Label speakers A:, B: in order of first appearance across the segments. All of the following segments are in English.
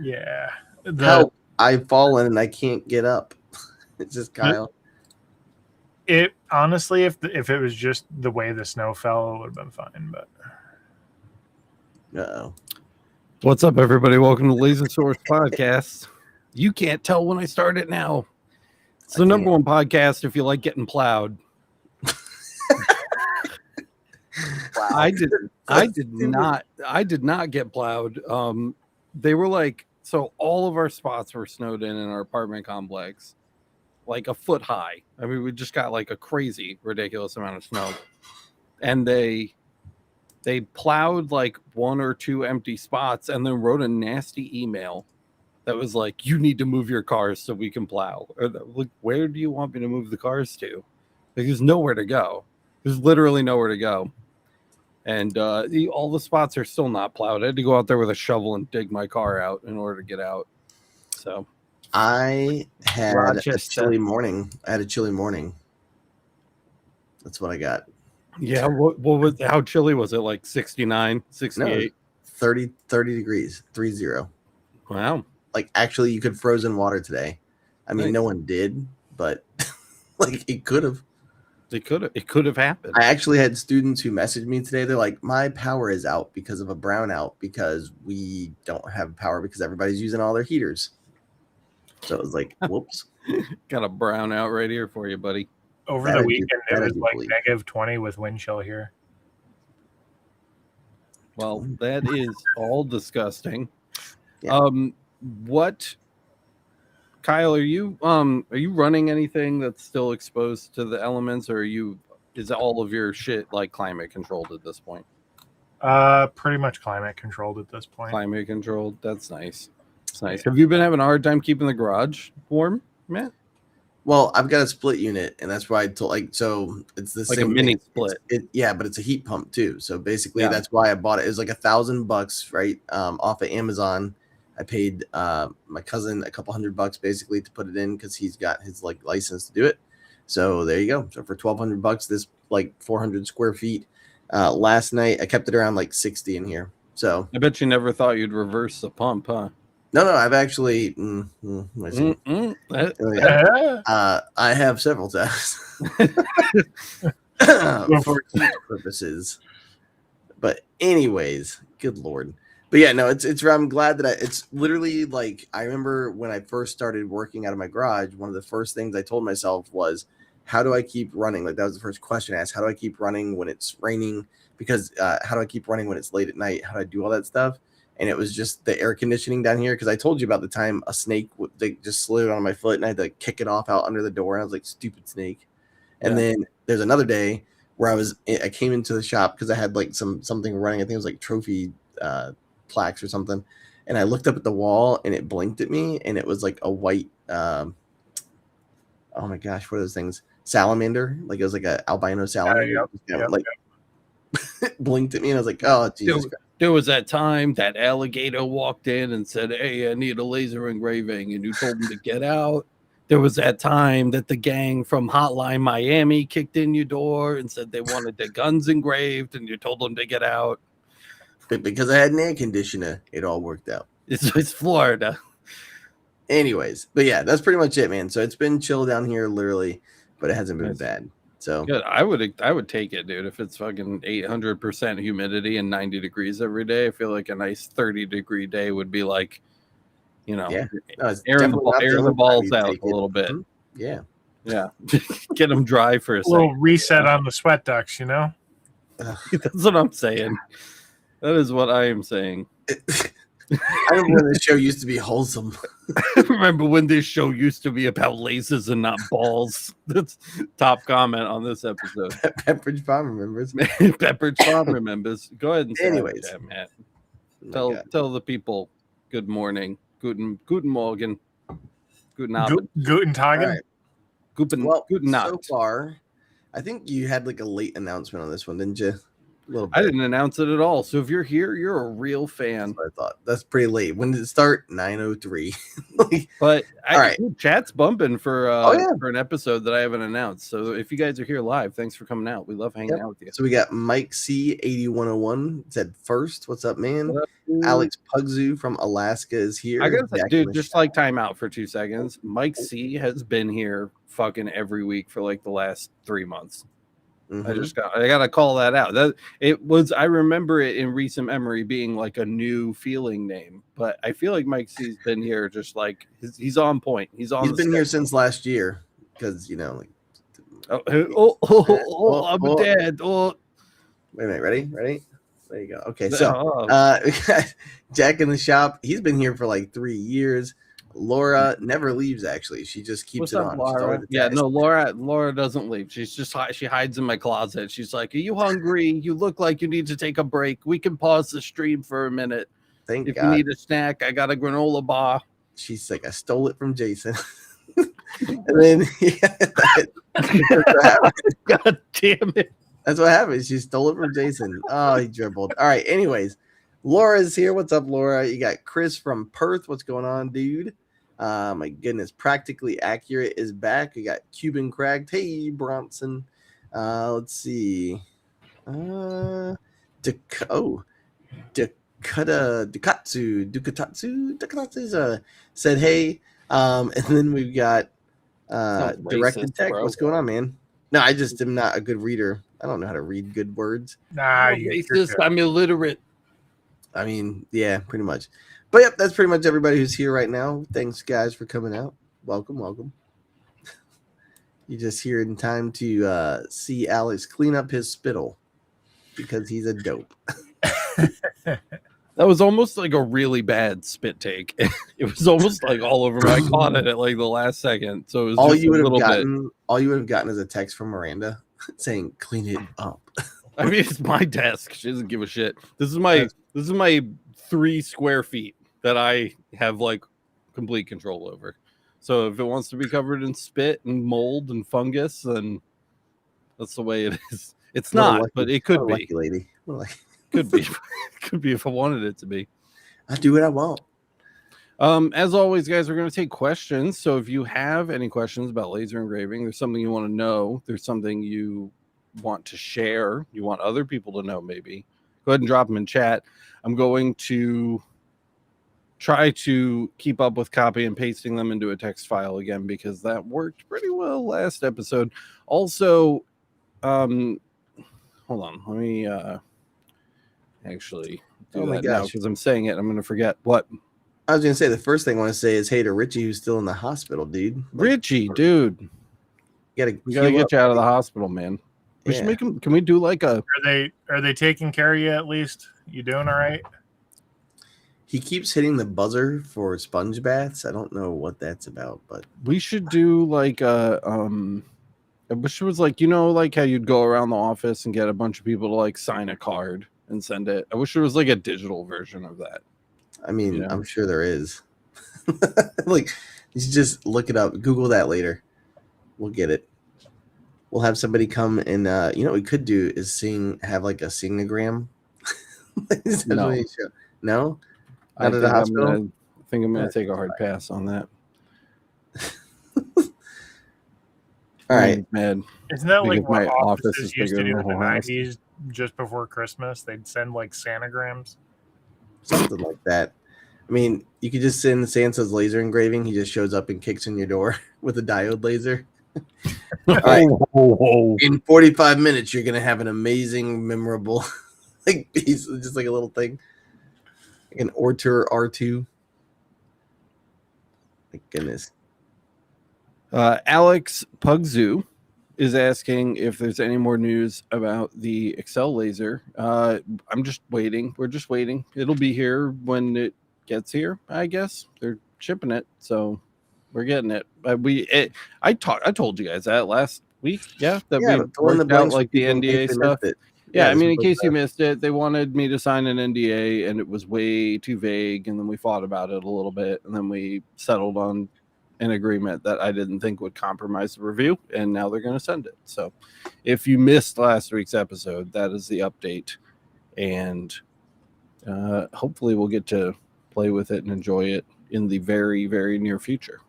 A: Yeah.
B: Help! I've fallen and I can't get up. It's just Kyle.
A: It honestly, if it was just the way the snow fell, it would have been fine. But
B: Uh-oh.
C: What's up, everybody? Welcome to Laser Source Podcast. You can't tell when I start it now. It's the number one podcast if you like getting plowed. Wow. I did not get plowed. They were like, so all of our spots were snowed in our apartment complex, like a foot high. I mean, we just got like a crazy, ridiculous amount of snow, and they plowed like one or two empty spots and then wrote a nasty email that was like, you need to move your cars so we can plow. Or like, where do you want me to move the cars to? Like, there's nowhere to go. There's literally nowhere to go. And all the spots are still not plowed. I had to go out there with a shovel and dig my car out in order to get out. So
B: I had a chilly morning. That's what I got.
C: Yeah, what was, how chilly was it? Like 69, 68?
B: No, 30 degrees, 30.
C: Wow.
B: Like, actually, you could frozen water today. I mean, No one did, but like it could have.
C: It could have happened.
B: I actually had students who messaged me today. They're like, my power is out because of a brownout because we don't have power because everybody's using all their heaters. So it was like, whoops.
C: Got a brownout right here for you, buddy.
A: Over the weekend, it was like -20 with wind chill here.
C: Well, that is all disgusting.
B: Yeah.
C: What, Kyle, are you running anything that's still exposed to the elements, or is all of your shit like climate controlled at this point?
A: Pretty much climate controlled at this point.
C: Climate controlled. That's nice. It's nice. Have you been having a hard time keeping the garage warm, Matt?
B: Well, I've got a split unit, and that's why I told so it's the
C: like
B: same
C: a mini
B: thing.
C: split.
B: But it's a heat pump too. So basically, that's why I bought it. It was like $1,000, right? Off of Amazon. I paid my cousin a couple $100 basically to put it in because he's got his like license to do it. So there you go. So for $1,200, this like 400 square feet. Last night I kept it around like 60 in here. So
C: I bet you never thought you'd reverse the pump, huh?
B: No, I've actually. I have several times for heat purposes. But anyways, good Lord. But yeah, no, it's. I'm glad that it's literally like I remember when I first started working out of my garage. One of the first things I told myself was, "How do I keep running?" Like that was the first question I asked. How do I keep running when it's raining? Because how do I keep running when it's late at night? How do I do all that stuff? And it was just the air conditioning down here. Because I told you about the time a snake just slid on my foot and I had to kick it off out under the door. And I was like, stupid snake. And then there's another day where I came into the shop because I had like something running. I think it was like trophy plaques or something. And I looked up at the wall and it blinked at me. And it was like a white, oh my gosh, what are those things? Salamander. Like it was like an albino salamander. Blinked at me and I was like, oh, Jesus Christ.
C: There was that time that alligator walked in and said, hey, I need a laser engraving. And you told him to get out. There was that time that the gang from Hotline Miami kicked in your door and said they wanted their guns engraved. And you told them to get out.
B: But because I had an air conditioner, it all worked out.
C: It's Florida.
B: Anyways, but yeah, that's pretty much it, man. So it's been chill down here, literally, but it hasn't been bad. So
C: good. I would take it, dude. If it's fucking 800% humidity and 90 degrees every day, I feel like a nice 30-degree day would be like, airing the balls out a little bit.
B: Yeah.
C: Get them dry for a second.
A: A little reset on the sweat ducts,
C: That's what I'm saying. That is what I am saying.
B: I remember when this show used to be wholesome.
C: I remember when this show used to be about lasers and not balls. That's top comment on this episode.
B: Pepperidge Farm remembers.
C: Pepperidge Farm remembers. Go ahead and say that, Matt. Tell the people good morning. Guten Morgen. Guten Abend.
A: Guten Tag.
B: Right.
C: Guten Nacht.
B: So far, I think you had like a late announcement on this one, didn't you?
C: I didn't announce it at all. So if you're here, you're a real fan.
B: That's what I thought. That's pretty late. When did it start? 9:03.
C: But
B: all right.
C: Chat's bumping for an episode that I haven't announced. So if you guys are here live, thanks for coming out. We love hanging out with you.
B: So we got Mike C 8101 said first. What's up, man? Alex Pugzu from Alaska is here.
C: I gotta say,
B: Jack in
C: dude,
B: the
C: just
B: Shop.
C: like time out for 2 seconds. Mike C has been here fucking every week for like the last 3 months.
B: Mhm.
C: I gotta call that out. That it was, I remember it in recent memory being like a new feeling name, but I feel like Mike C's been here just like he's on point. He's on.
B: He's been here since last year because like.
C: I'm a dad. Oh,
B: Wait a minute, ready? There you go. Okay,
C: oh.
B: so we got Jack in the Shop. He's been here for like 3 years. Laura never leaves. Actually, she just keeps
C: What's
B: it
C: up,
B: on.
C: Laura? Yeah, no, Laura doesn't leave. She's just she hides in my closet. She's like, "Are you hungry? You look like you need to take a break. We can pause the stream for a minute.
B: Thank
C: If
B: God.
C: you need a snack, I got a granola bar."
B: She's like, I stole it from Jason. And then
C: God damn it.
B: that's what happened. She stole it from Jason. Oh, he dribbled. All right. Anyways, Laura's here. What's up, Laura? You got Chris from Perth. What's going on, dude? My goodness. Practically Accurate is back. You got Cuban Cracked. Hey, Bronson. Let's see. Dukatatsu said hey. And then we've got Directed
C: racist,
B: Tech.
C: bro.
B: What's going on, man? No, I just am not a good reader. I don't know how to read good words.
A: Nah,
C: I'm
A: you're
C: racist.
A: good.
C: I'm illiterate.
B: I mean, yeah, pretty much. But yep, that's pretty much everybody who's here right now. Thanks, guys, for coming out. Welcome. You're just here in time to see Alex clean up his spittle because he's a dope.
C: That was almost like a really bad spit take. It was almost like all over me. I caught it at like the last second. So it was
B: All
C: just
B: you
C: a
B: would have
C: little bit.
B: gotten, all you would have gotten is a text from Miranda saying, "Clean it up."
C: I mean, it's my desk. She doesn't give a shit. This is my 3 square feet that I have like complete control over. So if it wants to be covered in spit and mold and fungus, then that's the way it is. It's
B: What a
C: not,
B: lucky-
C: but it could
B: what a
C: be.
B: lucky lady.
C: Could be. Could be if I wanted it to be.
B: I do what I want.
C: As always, guys, we're going to take questions. So if you have any questions about laser engraving, there's something you want to know, there's something you want to share, you want other people to know, maybe go ahead and drop them in chat. I'm going to try to keep up with copy and pasting them into a text file again, because that worked pretty well last episode. Also, hold on, let me actually do that now, because I'm saying it, I'm going to forget. What?
B: I was going to say, the first thing I want to say is hey to Richie, who's still in the hospital, dude.
C: Richie, dude. We gotta get you out of the hospital, man. We should make him. Can we do like a?
A: Are they taking care of you at least? You doing all right?
B: He keeps hitting the buzzer for sponge baths. I don't know what that's about, but
C: we should do like a I wish it was like, you know, like how you'd go around the office and get a bunch of people to like sign a card and send it. I wish there was like a digital version of that.
B: I mean, I'm sure there is. Like, you should just look it up. Google that later. We'll get it. We'll have somebody come and you know what we could do is have like a singogram.
C: No.
B: No?
C: Not at the hospital? I think I'm gonna take a hard pass on that.
B: All right,
A: man. Isn't that like what offices used to do in the 90s just before Christmas? They'd send like Santagrams.
B: Something like that. I mean, you could just send Santa's laser engraving. He just shows up and kicks in your door with a diode laser. All right. In 45 minutes, you're gonna have an amazing, memorable like piece, just like a little thing. Like an Ortur R2. My goodness.
C: Alex Pugzu is asking if there's any more news about the Excel laser. I'm just waiting. We're just waiting. It'll be here when it gets here, I guess. They're shipping it, so we're getting it. I told you guys that last week. Yeah, that we worked out like the NDA stuff. Yeah, I mean, in case you missed it, they wanted me to sign an NDA, and it was way too vague. And then we fought about it a little bit, and then we settled on an agreement that I didn't think would compromise the review, and now they're going to send it. So if you missed last week's episode, that is the update, and hopefully we'll get to play with it and enjoy it in the very, very near future.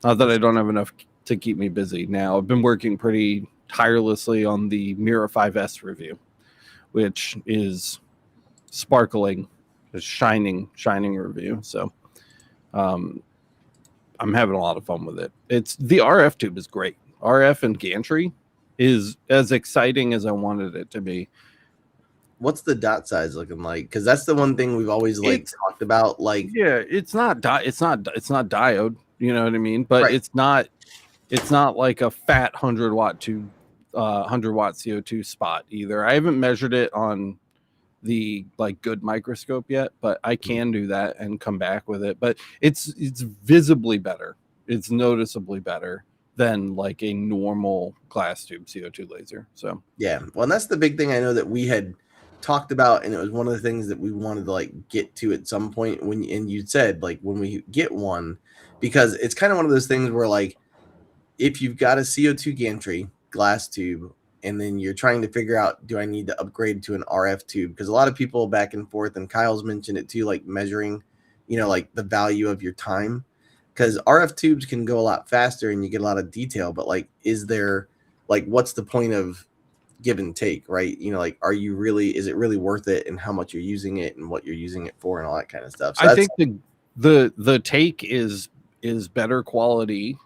C: Not that I don't have enough to keep me busy now. I've been working pretty tirelessly on the Mira 5S review, which is sparkling a shining review. So I'm having a lot of fun with it. It's the RF tube is great. RF and gantry is as exciting as I wanted it to be.
B: What's the dot size looking like? Because that's the one thing we've always talked about. Like,
C: yeah, it's not diode. You know what I mean? But
B: right.
C: it's not like a fat 100-watt tube, 100-watt CO2 spot either. I haven't measured it on the like good microscope yet, but I can do that and come back with it. But it's visibly better. It's noticeably better than like a normal glass tube CO2 laser. So
B: yeah, well, and that's the big thing I know that we had talked about, and it was one of the things that we wanted to like get to at some point when, and you said like when we get one, because it's kind of one of those things where like if you've got a CO2 gantry glass tube and then you're trying to figure out, do I need to upgrade to an RF tube? Because a lot of people back and forth, and Kyle's mentioned it too, like measuring, you know, like the value of your time, because RF tubes can go a lot faster and you get a lot of detail, but like, is there like, what's the point of give and take, right? You know, like, is it really worth it, and how much you're using it and what you're using it for and all that kind of stuff. So
C: I think the take is better quality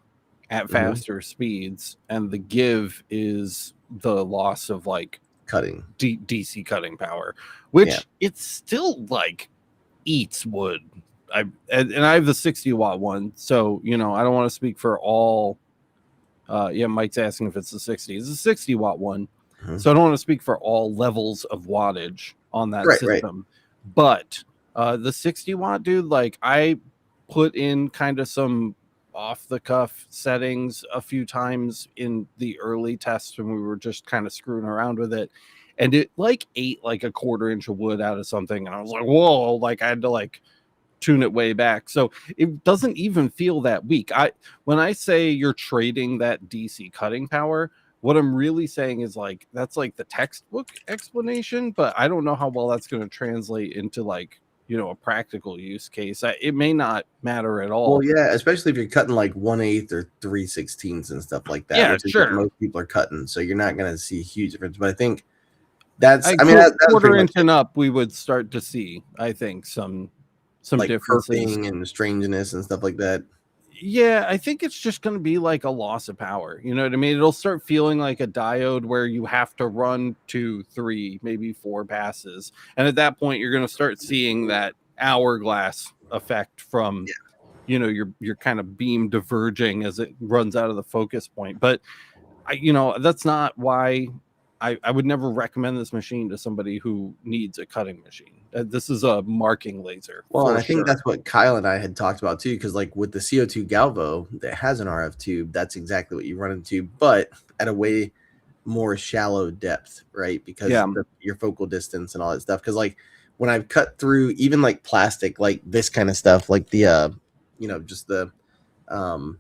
C: at faster speeds, and the give is the loss of like
B: cutting
C: DC cutting power, which it's still like eats wood. I have the 60-watt one, so you know I don't want to speak for all. Mike's asking if it's the 60. It's a 60-watt one. So I don't want to speak for all levels of wattage on that system. But the 60-watt dude, like I put in kind of some off-the-cuff settings a few times in the early tests when we were just kind of screwing around with it. And it like ate like a 1/4 inch of wood out of something. And I was like, whoa, like I had to like tune it way back. So it doesn't even feel that weak. When I say you're trading that DC cutting power, what I'm really saying is like that's like the textbook explanation, but I don't know how well that's going to translate into like, you know, a practical use case. It may not matter at all.
B: Well, yeah, especially if you're cutting like 1/8 or 3/16 and stuff like that.
C: Yeah,
B: which is
C: sure.
B: what most people are cutting, so you're not going to see a huge difference. But I think that's,
C: I
B: mean, that's
C: 1/4 inch and up, we would start to see, I think, some
B: like
C: differences
B: curving and strangeness and stuff like that.
C: Yeah, I think it's just going to be like a loss of power. You know what I mean? It'll start feeling like a diode where you have to run 2, 3, maybe 4 passes. And at that point, you're going to start seeing that hourglass effect from, you know, your kind of beam diverging as it runs out of the focus point. But, that's not why I would never recommend this machine to somebody who needs a cutting machine. This is a marking laser.
B: Well, and I think that's what Kyle and I had talked about too, because like with the CO2 Galvo that has an RF tube, that's exactly what you run into, but at a way more shallow depth, right? Because your focal distance and all that stuff. Because like when I've cut through even like plastic, like this kind of stuff, like the, just the, oh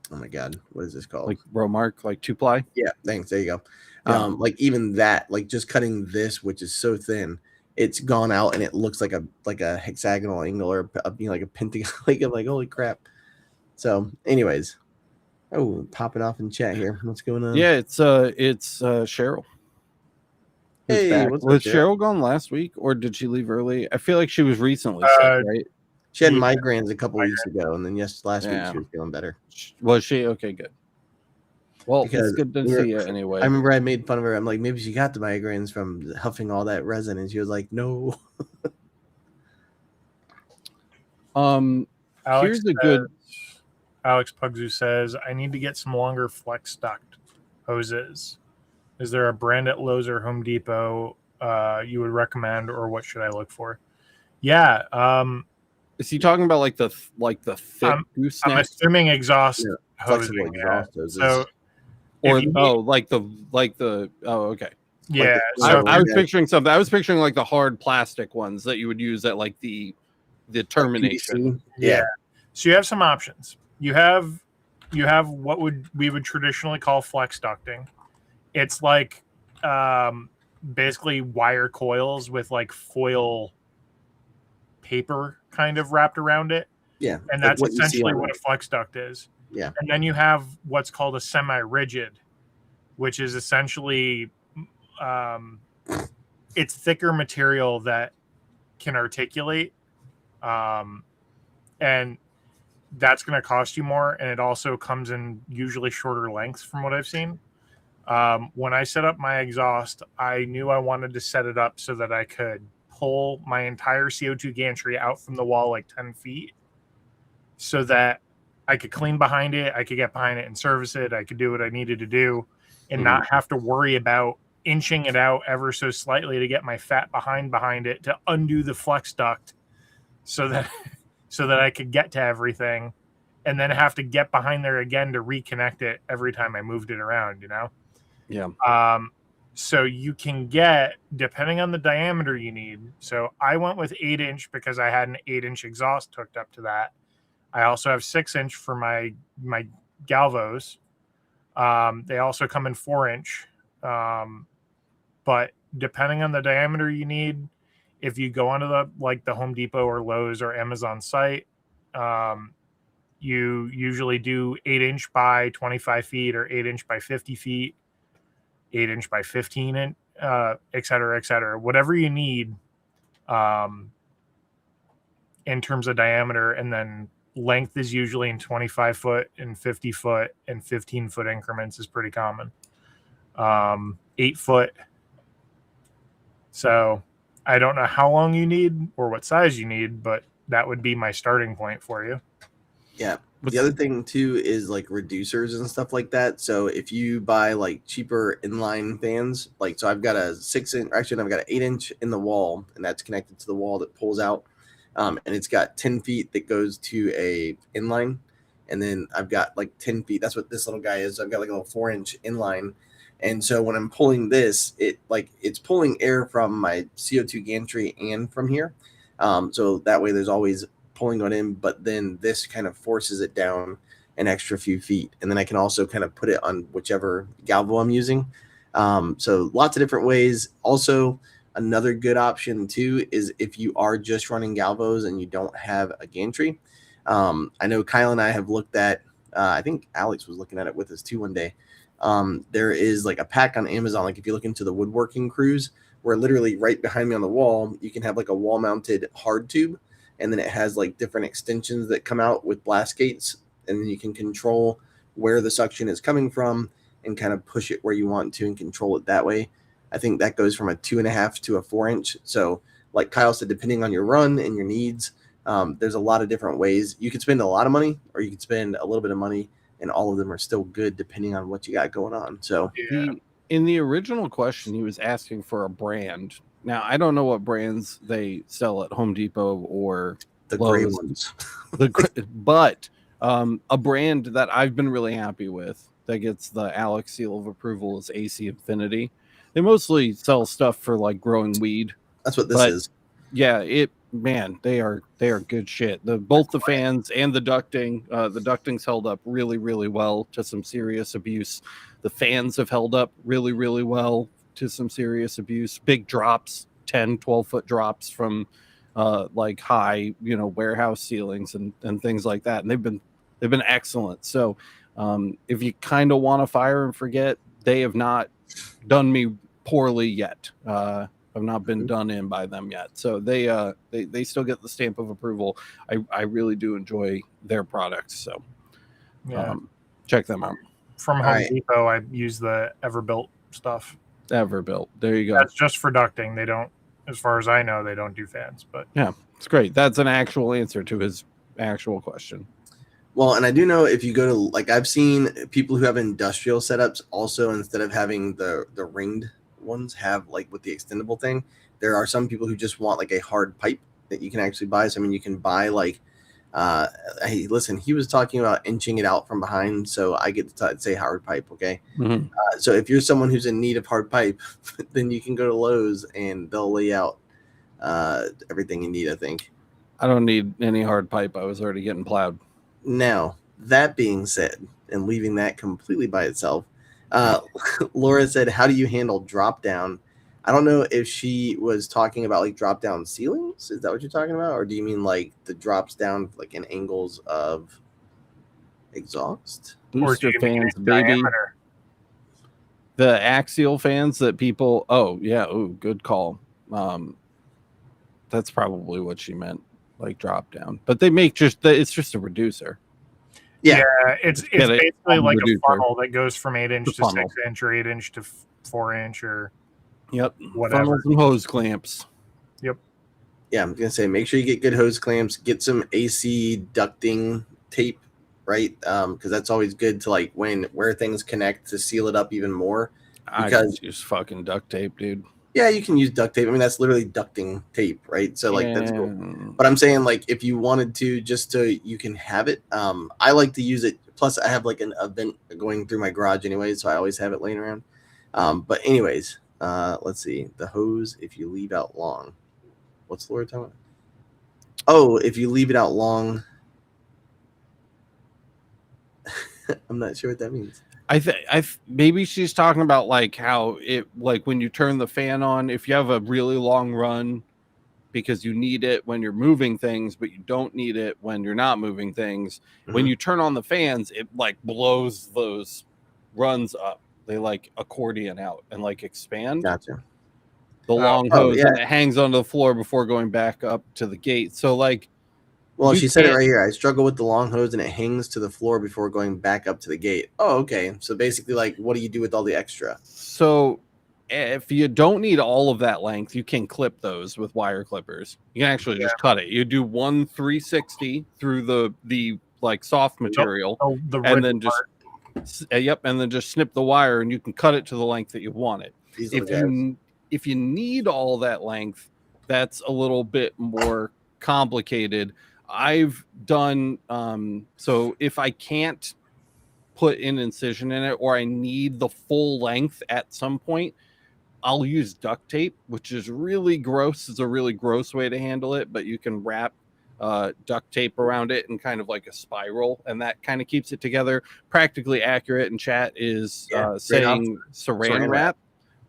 B: my God, what is this called?
C: Like Romark, like 2-ply?
B: Yeah, thanks. There you go. Like even that, like just cutting this, which is so thin, it's gone out and it looks like a hexagonal angle or like a pentagon. Like I'm like, holy crap. So, anyways, popping off in chat here. What's going on?
C: Yeah, it's Cheryl.
B: Hey,
C: was Cheryl gone last week or did she leave early? I feel like she was recently sick, right?
B: She had migraines a couple weeks ago, and then last week she was feeling better.
C: Was she? Okay, good. Well, it's good to see you anyway.
B: I remember I made fun of her. I'm like, maybe she got the migraines from huffing all that resin, and she was like, no.
C: Here's a good.
A: Alex Pugzu says, I need to get some longer flex duct hoses. Is there a brand at Lowe's or Home Depot you would recommend, or what should I look for? Yeah.
C: Is he talking about like the thick gooseneck?
A: I'm assuming exhaust hosing.
B: Exhaust hoses.
A: So,
C: okay.
A: Yeah.
C: I was picturing something. I was picturing like the hard plastic ones that you would use at like the termination.
A: Yeah. So you have some options. You have what we would traditionally call flex ducting. It's like basically wire coils with like foil paper kind of wrapped around it.
B: Yeah.
A: And that's essentially what a flex duct is.
B: Yeah.
A: And then you have what's called a semi-rigid, which is essentially it's thicker material that can articulate, and that's going to cost you more, and it also comes in usually shorter lengths from what I've seen. When I set up my exhaust, I knew I wanted to set it up so that I could pull my entire CO2 gantry out from the wall like 10 feet so that I could clean behind it, I could get behind it and service it, I could do what I needed to do and not have to worry about inching it out ever so slightly to get my fat behind it to undo the flex duct so that I could get to everything and then have to get behind there again to reconnect it every time I moved it around, you know?
C: Yeah.
A: So you can get, depending on the diameter you need. So I went with 8-inch because I had an 8-inch exhaust hooked up to that. I also have 6-inch for my galvos. They also come in 4-inch. But depending on the diameter you need, if you go onto the Home Depot or Lowe's or Amazon site, you usually do 8-inch by 25 feet or 8-inch by 50 feet, 8-inch by 15 inch, et cetera, whatever you need in terms of diameter. And then length is usually in 25 foot and 50 foot and 15 foot increments is pretty common. 8 foot. So I don't know how long you need or what size you need, but that would be my starting point for you.
B: Yeah. The other thing too is like reducers and stuff like that. So if you buy like cheaper inline fans, like, so I've got a 6-inch, actually I've got an 8-inch in the wall, and that's connected to the wall that pulls out. And it's got 10 feet that goes to a inline. And then I've got like 10 feet. That's what this little guy is. I've got like a little 4-inch inline. And so when I'm pulling this, it's pulling air from my CO2 gantry and from here. So that way there's always pulling it in, but then this kind of forces it down an extra few feet. And then I can also kind of put it on whichever galvo I'm using. So lots of different ways. Also, another good option too is if you are just running galvos and you don't have a gantry. I know Kyle and I have looked at, I think Alex was looking at it with us too one day. There is like a pack on Amazon. Like if you look into the woodworking crews, where literally right behind me on the wall, you can have like a wall mounted hard tube. And then it has like different extensions that come out with blast gates. And then you can control where the suction is coming from and kind of push it where you want to and control it that way. I think that goes from a 2.5 to a 4-inch. So like Kyle said, depending on your run and your needs, there's a lot of different ways. You could spend a lot of money or you could spend a little bit of money, and all of them are still good depending on what you got going on. So
C: in the original question, he was asking for a brand. Now, I don't know what brands they sell at Home Depot or
B: the
C: Lowe's,
B: gray ones.
C: But a brand that I've been really happy with that gets the Alex seal of approval is AC Infinity. They mostly sell stuff for like growing weed.
B: That's what this is.
C: Yeah, they are good shit. Both the fans and the ducting's held up really, really well to some serious abuse. The fans have held up really, really well to some serious abuse. Big drops, 10, 12-foot drops from like high, warehouse ceilings and things like that. And they've been excellent. So if you kind of want to fire and forget, they have not done me poorly yet. I've not been done in by them yet. So they still get the stamp of approval. I really do enjoy their products. So check them out.
A: From Home Depot, I use the Everbuilt stuff.
C: Everbuilt. There you go.
A: That's just for ducting. They don't, as far as I know, they don't do fans. But
C: yeah, it's great. That's an actual answer to his actual question.
B: Well, and I do know if you go to, like, I've seen people who have industrial setups also, instead of having the ringed ones, have like with the extendable thing. There are some people who just want like a hard pipe that you can actually buy. So I mean, you can buy like hey, listen, he was talking about inching it out from behind, so I get to say hard pipe, okay?
C: Mm-hmm.
B: So if you're someone who's in need of hard pipe, then you can go to Lowe's and they'll lay out everything you need, I think.
C: I don't need any hard pipe. I was already getting plowed.
B: Now, that being said, and leaving that completely by itself, Laura said, how do you handle drop down? I don't know if she was talking about like drop down ceilings. Is that what you're talking about? Or do you mean like the drops down like in angles of exhaust?
C: Booster fans, baby. Diameter? The axial fans that people, good call. That's probably what she meant, like drop down. But they make it's just a reducer.
B: Yeah.
A: It's
C: Get it?
A: basically like
C: Reducer.
A: a funnel that goes from 8 inch
C: The
A: to
C: funnel.
A: 6 inch or 8 inch to 4 inch or
C: Yep.
A: whatever.
C: Funnels and hose clamps.
A: Yep.
B: Yeah, I'm gonna say make sure you get good hose clamps, get some AC ducting tape, right? Because that's always good to like where things connect to seal it up even more.
C: I
B: Because
C: just use fucking duct tape, dude.
B: yeah, you can use duct tape. I mean, that's literally ducting tape, right? So like that's cool.
C: And
B: But I'm saying like if you wanted to, just so you can have it. I like to use it. Plus, I have like an event going through my garage anyway, so I always have it laying around. But anyways, let's see the hose. If you leave out long, what's Laura talking about? Oh, if you leave it out long, I'm not sure what that means.
C: maybe she's talking about like how it, like when you turn the fan on, if you have a really long run because you need it when you're moving things, but you don't need it when you're not moving things. When you turn on the fans, it like blows those runs up. They like accordion out and like expand.
B: Gotcha.
C: The long hose,
B: yeah.
C: and it hangs onto the floor before going back up to the gate. So like,
B: Well,
C: you
B: she said it
C: can't-
B: right here. I struggle with the long hose and it hangs to the floor before going back up to the gate. Oh, okay. So basically, like, what do you do with all the extra?
C: So if you don't need all of that length, you can clip those with wire clippers. You can actually just cut it. You do 360 through the like soft material,
A: The
C: and
A: rip
C: then just and then just snip the wire, and you can cut it to the length that you want it.
B: These little guys.
C: If you need all that length, that's a little bit more complicated. I've done so if I can't put an incision in it, or I need the full length at some point, I'll use duct tape, which is really gross. It's a really gross way to handle it, but you can wrap duct tape around it in kind of like a spiral, and that kind of keeps it together. Practically accurate, and chat is saying saran wrap.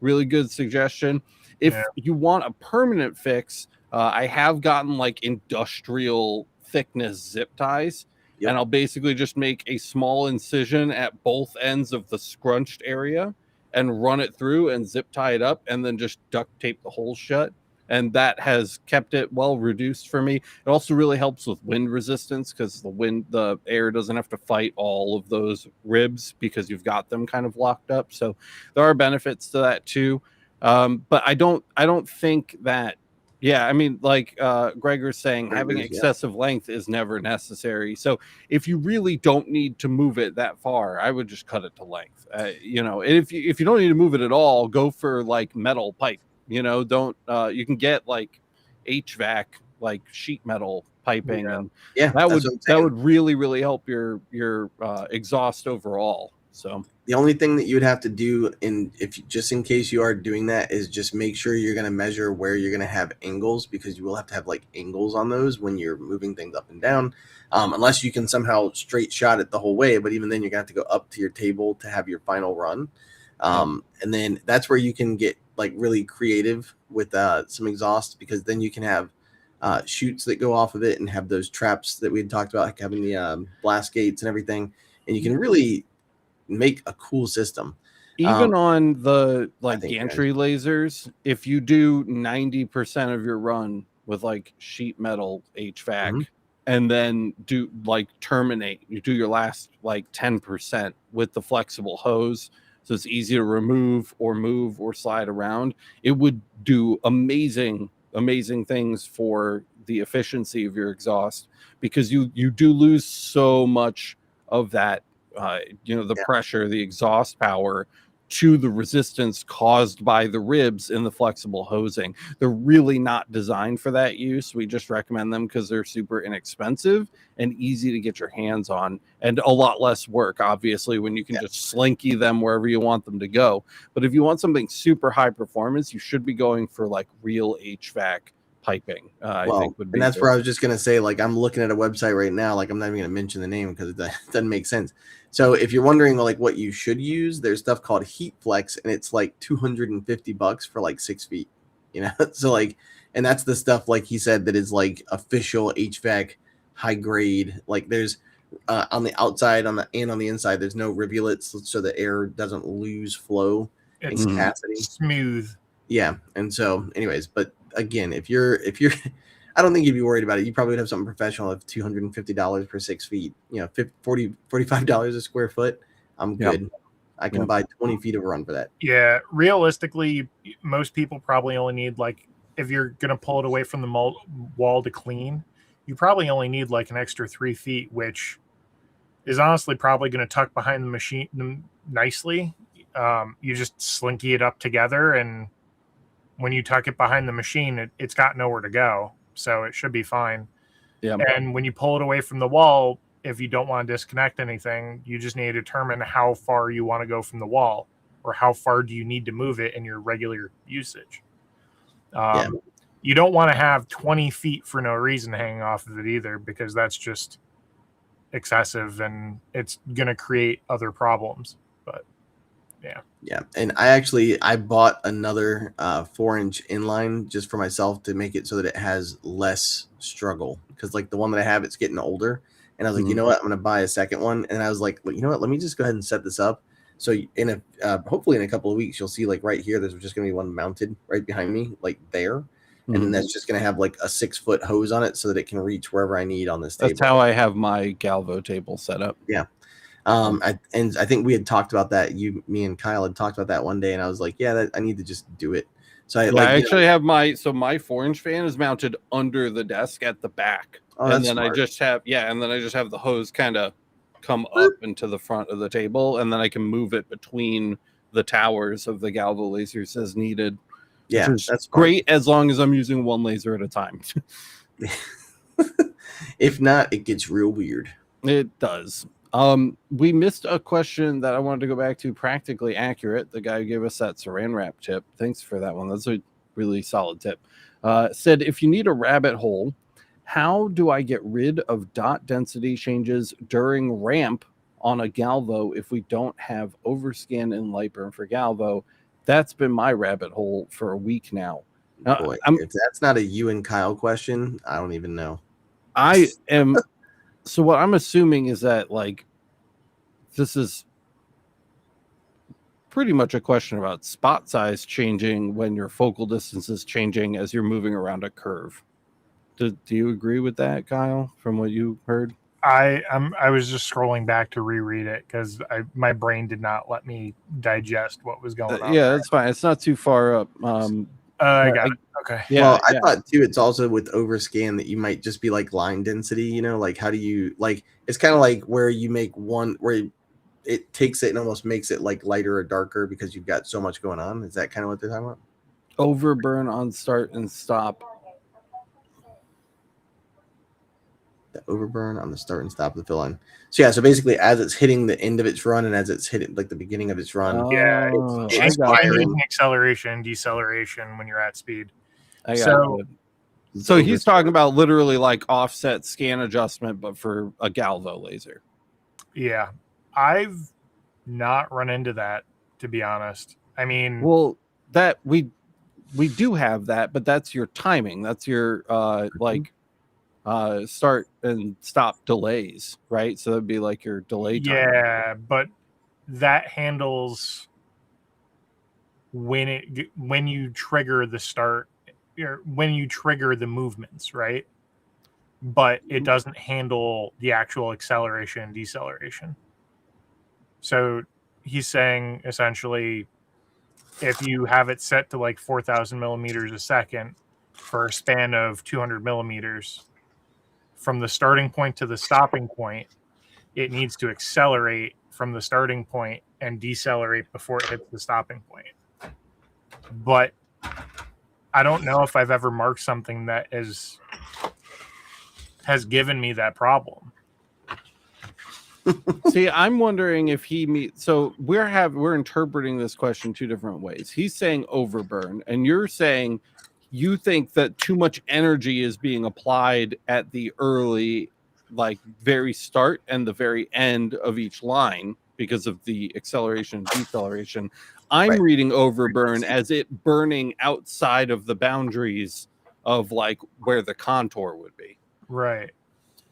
C: Really good suggestion. If you want a permanent fix, I have gotten like industrial thickness zip ties. Yep. And I'll basically just make a small incision at both ends of the scrunched area and run it through and zip tie it up, and then just duct tape the hole shut. And that has kept it well reduced for me. It also really helps with wind resistance, because the air doesn't have to fight all of those ribs because you've got them kind of locked up. So there are benefits to that too. But I don't think that, yeah, I mean, like Gregor's saying, having excessive length is never necessary. So if you really don't need to move it that far, I would just cut it to length. You know, and if you don't need to move it at all, go for like metal pipe. You know, don't you can get like HVAC, like sheet metal piping, and that would really help your exhaust overall. So
B: the only thing that you would have to do, just in case you are doing that, is just make sure you're going to measure where you're going to have angles, because you will have to have like angles on those when you're moving things up and down, unless you can somehow straight shot it the whole way. But even then, you're going to have to go up to your table to have your final run. And then that's where you can get like really creative with some exhaust, because then you can have chutes that go off of it and have those traps that we had talked about, like having the blast gates and everything. And you can really make a cool system.
C: Even on the like gantry lasers, if you do 90% of your run with like sheet metal HVAC, and then do like terminate, you do your last like 10% with the flexible hose, so it's easy to remove or move or slide around, it would do amazing things for the efficiency of your exhaust, because you do lose so much of that the pressure, the exhaust power, to the resistance caused by the ribs in the flexible hosing. They're really not designed for that use. We just recommend them because they're super inexpensive and easy to get your hands on, and a lot less work, obviously, when you can just slinky them wherever you want them to go. But if you want something super high performance, you should be going for like real HVAC piping. I think would be,
B: and that's where I was just going to say, like, I'm looking at a website right now, like I'm not even going to mention the name because it doesn't make sense. So if you're wondering like what you should use, there's stuff called Heat Flex, and it's like $250 for like 6 feet, you know? So like, and that's the stuff, like he said, that is like official HVAC high grade. Like there's on the outside and on the inside, there's no rivulets, so the air doesn't lose flow and capacity.
A: Smooth.
B: Yeah. And so anyways, but again, if you're, I don't think you'd be worried about it. You probably would have something professional of $250 per 6 feet. You know, $45 a square foot. I'm good. I can buy 20 feet of run for that.
A: Yeah, realistically, most people probably only need like, if you're gonna pull it away from the wall to clean, you probably only need like an extra 3 feet, which is honestly probably going to tuck behind the machine nicely. You just slinky it up together, and when you tuck it behind the machine, it's got nowhere to go, so it should be fine.
C: Yeah.
A: And when you pull it away from the wall, if you don't want to disconnect anything, you just need to determine how far you want to go from the wall, or how far do you need to move it in your regular usage. You don't want to have 20 feet for no reason hanging off of it either, because that's just excessive and it's going to create other problems. But yeah.
B: And I bought another 4-inch inline just for myself to make it so that it has less struggle, because like the one that I have, it's getting older, and I was like, you know what, I'm going to buy a second one. And I was like, well, you know what, let me just go ahead and set this up. So in a hopefully in a couple of weeks, you'll see like right here, there's just going to be one mounted right behind me, like there. And then that's just going to have like a 6-foot hose on it so that it can reach wherever I need on this table.
C: That's how I have my Galvo table set up.
B: Yeah. I think we had talked about that. Me and Kyle had talked about that one day, and I was like, yeah, I need to just do it. So I
C: actually have my 4-inch fan is mounted under the desk at the back.
B: Oh,
C: and then
B: smart.
C: I just have the hose kind of come up into the front of the table, and then I can move it between the towers of the Galvo lasers as needed.
B: Yeah, that's
C: great as long as I'm using one laser at a time.
B: If not, it gets real weird.
C: It does. We missed a question that I wanted to go back to. Practically Accurate, the guy who gave us that saran wrap tip. Thanks for that one. That's a really solid tip. Said, if you need a rabbit hole, how do I get rid of dot density changes during ramp on a Galvo if we don't have overscan and light burn for Galvo? That's been my rabbit hole for a week now.
B: Boy, if that's not a you and Kyle question, I don't even know.
C: I am. So what I'm assuming is that like this is pretty much a question about spot size changing when your focal distance is changing as you're moving around a curve. Do you agree with that, Kyle, from what you heard?
A: I was just scrolling back to reread it because my brain did not let me digest what was going on.
C: Yeah, that's fine. It's not too far up.
A: I got it. Okay.
B: Yeah, well, I thought too, it's also with overscan that you might just be like line density, you know, like how do you like, it's kind of like where you make one where it takes it and almost makes it like lighter or darker because you've got so much going on. Is that kind of what they're talking about?
C: Overburn on start and stop.
B: The overburn on the start and stop of the fill line. So yeah, so basically as it's hitting the end of its run and as it's hitting like the beginning of its run,
A: it's firing acceleration and deceleration when you're at speed.
C: So he's talking about literally like offset scan adjustment, but for a Galvo laser.
A: Yeah, I've not run into that, to be honest. I mean,
C: well, that we do have that, but that's your timing. That's your start and stop delays, right? So that'd be like your delay time.
A: Yeah, but that handles when you trigger the start, or when you trigger the movements, right? But it doesn't handle the actual acceleration and deceleration. So he's saying essentially, if you have it set to like 4,000 millimeters a second for a span of 200 millimeters, from the starting point to the stopping point, it needs to accelerate from the starting point and decelerate before it hits the stopping point. But I don't know if I've ever marked something that has given me that problem.
C: See, I'm wondering if so we're interpreting this question two different ways. He's saying overburn, and you're saying you think that too much energy is being applied at the early, like very start and the very end of each line because of the acceleration and deceleration. I'm reading overburn as it burning outside of the boundaries of like where the contour would be.
A: Right.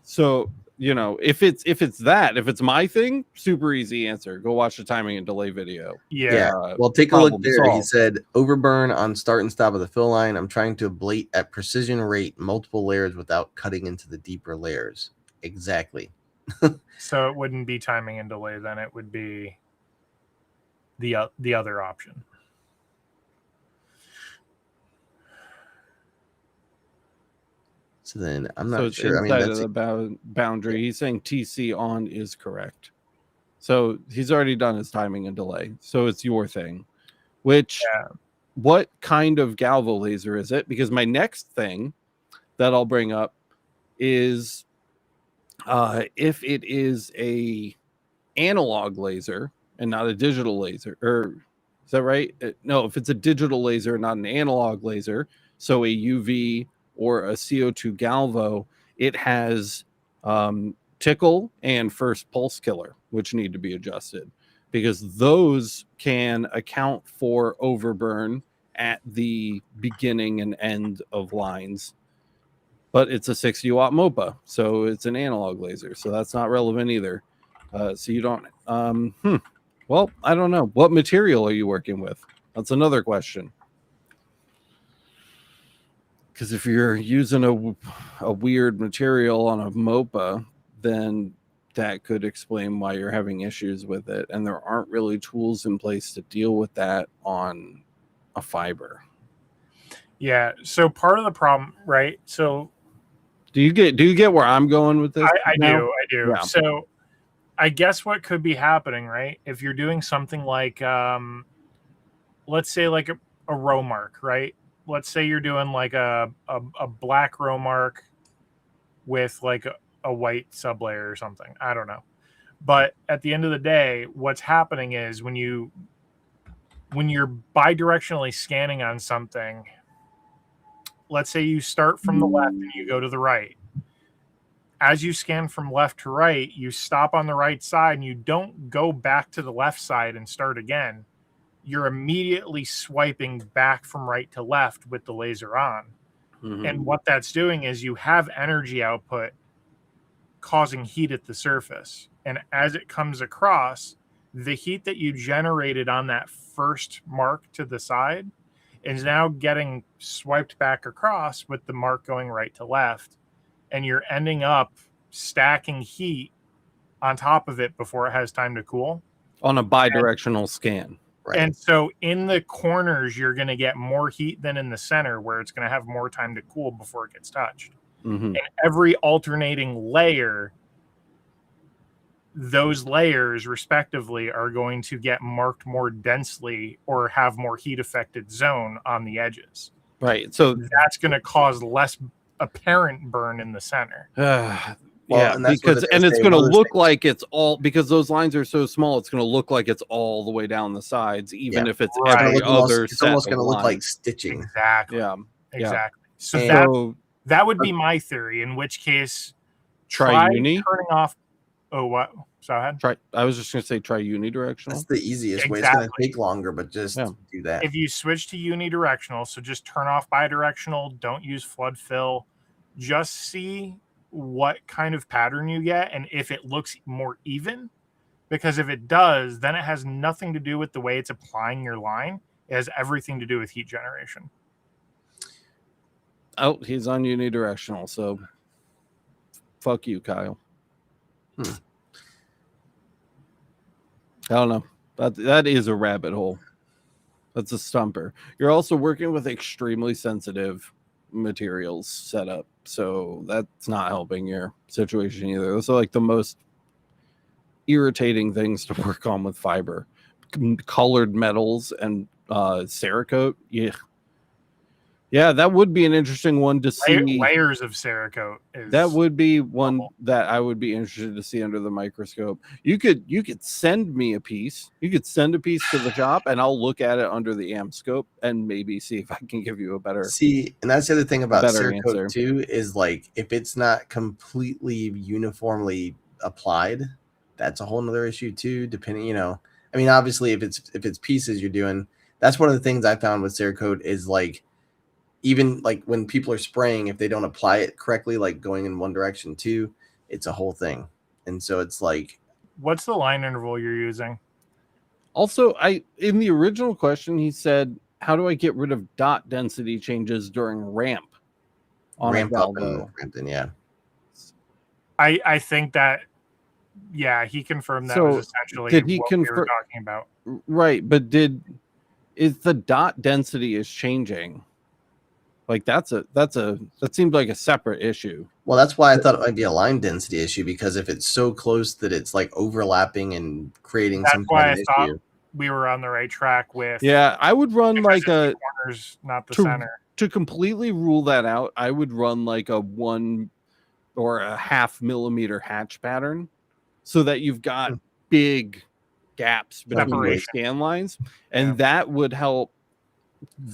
C: So you know, if it's my thing, super easy answer. Go watch the timing and delay video.
A: Yeah.
B: Well, take a look
C: problem
B: there. He
C: solved.
B: said overburn on start and stop of the fill line. I'm trying to ablate at precision rate multiple layers without cutting into the deeper layers. Exactly.
A: So it wouldn't be timing and delay, then it would be the other option.
B: So then I'm
C: So
B: not
C: it's
B: sure. I mean,
C: inside
B: that's
C: of the boundary. He's saying TC on is correct. So he's already done his timing and delay. So it's your thing. Which, what kind of galvo laser is it? Because my next thing that I'll bring up is if it is a analog laser and not a digital laser, or is that right? No, if it's a digital laser, not an analog laser, so a UV or a CO2 galvo, it has tickle and first pulse killer, which need to be adjusted because those can account for overburn at the beginning and end of lines. But it's a 60 watt MOPA, so it's an analog laser, so that's not relevant either. So you don't. Well, I don't know. What material are you working with? That's another question. Because if you're using a weird material on a MOPA, then that could explain why you're having issues with it. And there aren't really tools in place to deal with that on a fiber.
A: Yeah. So part of the problem, right? So
C: do you get where I'm going with this?
A: I do.
C: Yeah.
A: So I guess what could be happening, right? If you're doing something like, let's say like a row mark, right? Let's say you're doing like a black row mark with like a white sublayer or something. I don't know. But at the end of the day, what's happening is when you're bidirectionally scanning on something, let's say you start from the left and you go to the right. As you scan from left to right, you stop on the right side and you don't go back to the left side and start again. You're immediately swiping back from right to left with the laser on. Mm-hmm. And what that's doing is you have energy output causing heat at the surface. And as it comes across, the heat that you generated on that first mark to the side is now getting swiped back across with the mark going right to left. And you're ending up stacking heat on top of it before it has time to cool.
C: On a bidirectional scan.
B: Right.
A: And so in the corners, you're going to get more heat than in the center where it's going to have more time to cool before it gets touched. Mm-hmm. And every alternating layer, those layers respectively are going to get marked more densely or have more heat affected zone on the edges.
C: Right. So
A: that's going to cause less apparent burn in the center.
C: Yeah, because it's going to look like it's all, because those lines are so small, it's going to look like it's all the way down the sides, even if it's every other.
B: It's almost going to look like stitching.
A: Exactly.
C: Yeah.
A: Exactly. So that would be my theory. In which case, try turning off. Oh, what? So ahead.
C: I was just going to say try unidirectional.
B: That's the easiest way. It's going to take longer, but just do that.
A: If you switch to unidirectional, so just turn off bidirectional. Don't use flood fill. Just see what kind of pattern you get and if it looks more even, because if it does, then it has nothing to do with the way it's applying your line. It has everything to do with heat generation.
C: Oh, he's on unidirectional, so fuck you, Kyle. I don't know. That is a rabbit hole. That's a stumper. You're also working with extremely sensitive materials set up, so that's not helping your situation either. Those are like the most irritating things to work on with fiber. Colored metals and Cerakote. Yeah, that would be an interesting one to see.
A: Layers of Cerakote.
C: That would be one that I would be interested to see under the microscope. You could send me a piece. You could send a piece to the shop, and I'll look at it under the amp scope and maybe see if I can give you a better.
B: See, and that's the other thing about Cerakote too, is like if it's not completely uniformly applied, that's a whole nother issue too. Depending, I mean, obviously if it's pieces you're doing, that's one of the things I found with Cerakote is like, even like when people are spraying, if they don't apply it correctly, like going in one direction too, it's a whole thing. And so it's like,
A: What's the line interval you're using?
C: Also, in the original question, he said, "How do I get rid of dot density changes during ramp on
B: ramp
C: a
B: up and
C: Valvo?"
B: ramp in, yeah.
A: I think that, yeah, he confirmed that
C: So,
A: was essentially
C: did he
A: what we were
C: confirm?
A: talking about.
C: Right, but is the dot density is changing? Like that seems like a separate issue.
B: Well, that's why I thought it might be a line density issue, because if it's so close that it's like overlapping and creating
A: That's
B: some
A: why
B: kind
A: I
B: of
A: thought
B: issue.
A: we were on the right track with.
C: Yeah, I would run
A: because
C: like
A: it's the corners, not the center.
C: to completely rule that out. I would run like a 1 or a 0.5 millimeter hatch pattern, so that you've got big gaps between your
A: Separation.
C: scan lines, and
A: Yeah.
C: that would help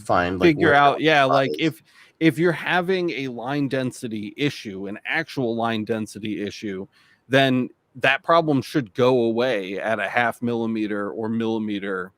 B: Find like
C: figure
B: where
C: out,
B: the spot
C: like
B: is.
C: if you're having a line density issue, an actual line density issue, then that problem should go away at a 0.5 millimeter or millimeter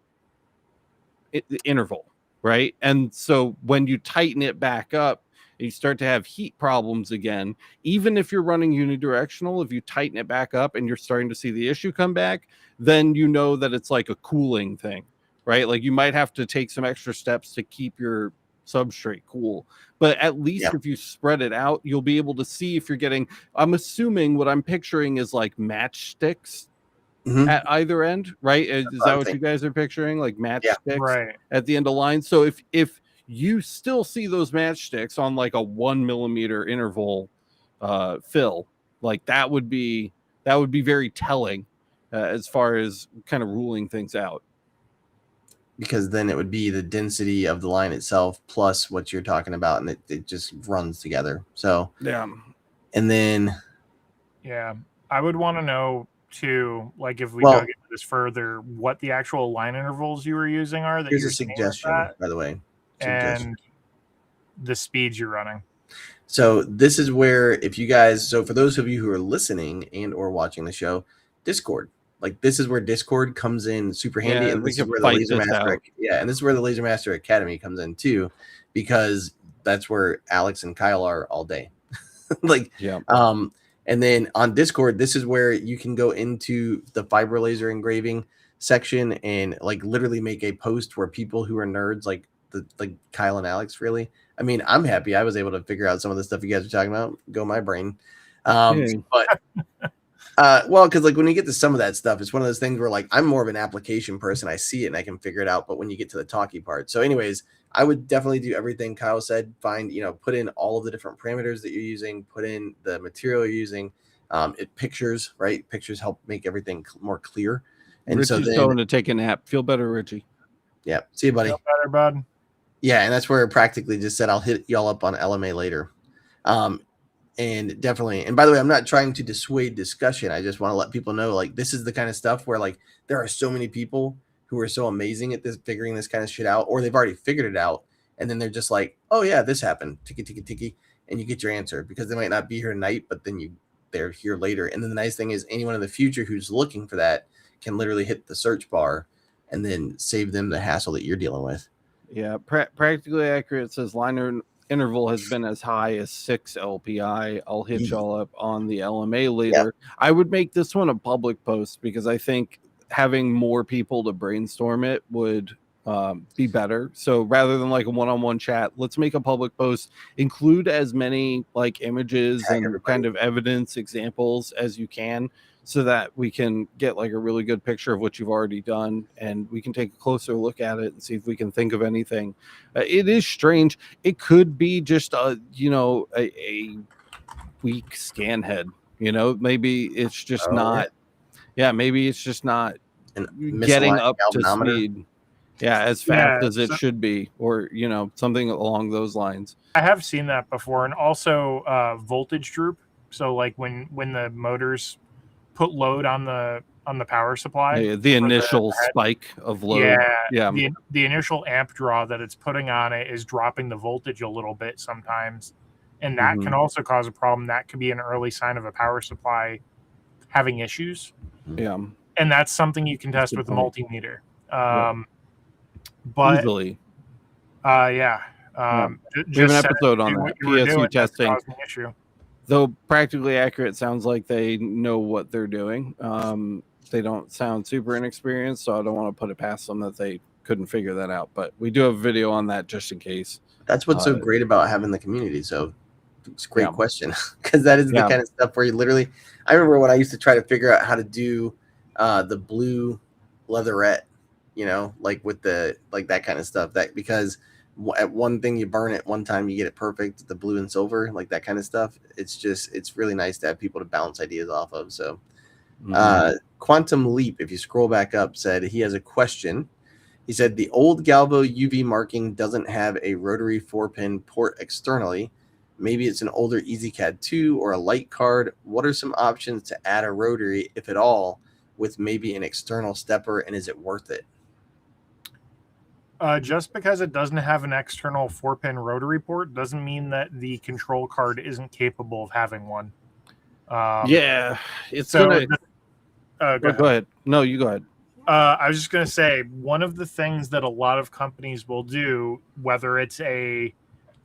C: interval, right? And so when you tighten it back up, you start to have heat problems again. Even if you're running unidirectional, if you tighten it back up and you're starting to see the issue come back, then you know that it's like a cooling thing, right? Like you might have to take some extra steps to keep your substrate cool, but at least if you spread it out, you'll be able to see if you're getting, I'm assuming what I'm picturing is like matchsticks at either end, right? Is that what you guys are picturing? Like matchsticks
A: Right.
C: at the end of line. So if you still see those matchsticks on like a 1 millimeter interval fill, like that would be very telling as far as kind of ruling things out.
B: Because then it would be the density of the line itself plus what you're talking about, and it just runs together. So
C: yeah.
B: And then
A: I would want to know too, like if we dug into this further, what the actual line intervals you were using are that
B: here's
A: you're
B: a
A: seeing with
B: suggestion,
A: that,
B: by the way.
A: and the speeds you're running.
B: So this is where, if you guys, so for those of you who are listening and or watching the show, Discord, like this is where Discord comes in super handy, and this is where the Laser Master, and this is where the Laser Master Academy comes in too, because that's where Alex and Kyle are all day. And then on Discord, this is where you can go into the fiber laser engraving section and like literally make a post where people who are nerds like Kyle and Alex, really. I mean, I'm happy I was able to figure out some of the stuff you guys are talking about. Go my brain. But well, because like when you get to some of that stuff, it's one of those things where like I'm more of an application person. I see it and I can figure it out. But when you get to the talky part, so anyways, I would definitely do everything Kyle said. Find, put in all of the different parameters that you're using, put in the material you're using. Pictures, right? Pictures help make everything more clear. And
C: Richie's
B: so then
C: going to take a nap. Feel better, Richie.
B: Yeah. See you, buddy.
A: Feel better, bud.
B: Yeah, and that's where it practically just said I'll hit y'all up on LMA later. And definitely, and by the way, I'm not trying to dissuade discussion. I just want to let people know, like, this is the kind of stuff where like there are so many people who are so amazing at this, figuring this kind of shit out, or they've already figured it out, and then they're just like, oh yeah, this happened, tiki, and you get your answer, because they might not be here tonight, but then they're here later. And then the nice thing is anyone in the future who's looking for that can literally hit the search bar and then save them the hassle that you're dealing with.
C: Yeah, practically accurate says liner interval has been as high as 6 LPI. I'll hit y'all up on the LMA later. Yeah. I would make this one a public post because I think having more people to brainstorm it would be better. So rather than like a one-on-one chat, let's make a public post, include as many like images and kind of evidence examples as you can, so that we can get like a really good picture of what you've already done, and we can take a closer look at it and see if we can think of anything. It is strange. It could be just a weak scan head. Maybe it's just not. Yeah, maybe it's just not getting up to speed. Yeah, as fast as it should be, or something along those lines.
A: I have seen that before, and also voltage droop. So like when the motors put load on the power supply,
C: the initial spike of load,
A: the initial amp draw that it's putting on it is dropping the voltage a little bit sometimes, and that can also cause a problem. That could be an early sign of a power supply having issues.
C: And
A: that's something you can test with the multimeter. But
C: easily,
A: we have
C: an episode on that PSU testing. Though practically accurate sounds like they know what they're doing. They don't sound super inexperienced, so I don't want to put it past them that they couldn't figure that out. But we do have a video on that just in case.
B: That's what's so great about having the community. So it's a great
C: Yeah.
B: question, because that is the kind of stuff where you literally, I remember when I used to try to figure out how to do the blue leatherette, you know, like with the, like that kind of stuff, that because at one thing you burn it one time, you get it perfect, the blue and silver, like that kind of stuff. It's just, it's really nice to have people to bounce ideas off of. So Quantum Leap, if you scroll back up, said he has a question. He said the old Galvo UV marking doesn't have a rotary 4-pin port externally. Maybe it's an older EasyCAD 2 or a light card. What are some options to add a rotary, if at all, with maybe an external stepper, and is it worth it?
A: Just because it doesn't have an external 4-pin rotary port doesn't mean that the control card isn't capable of having one.
C: It's
A: so
C: gonna. Go ahead. No, you go ahead.
A: I was just going to say, one of the things that a lot of companies will do, whether it's a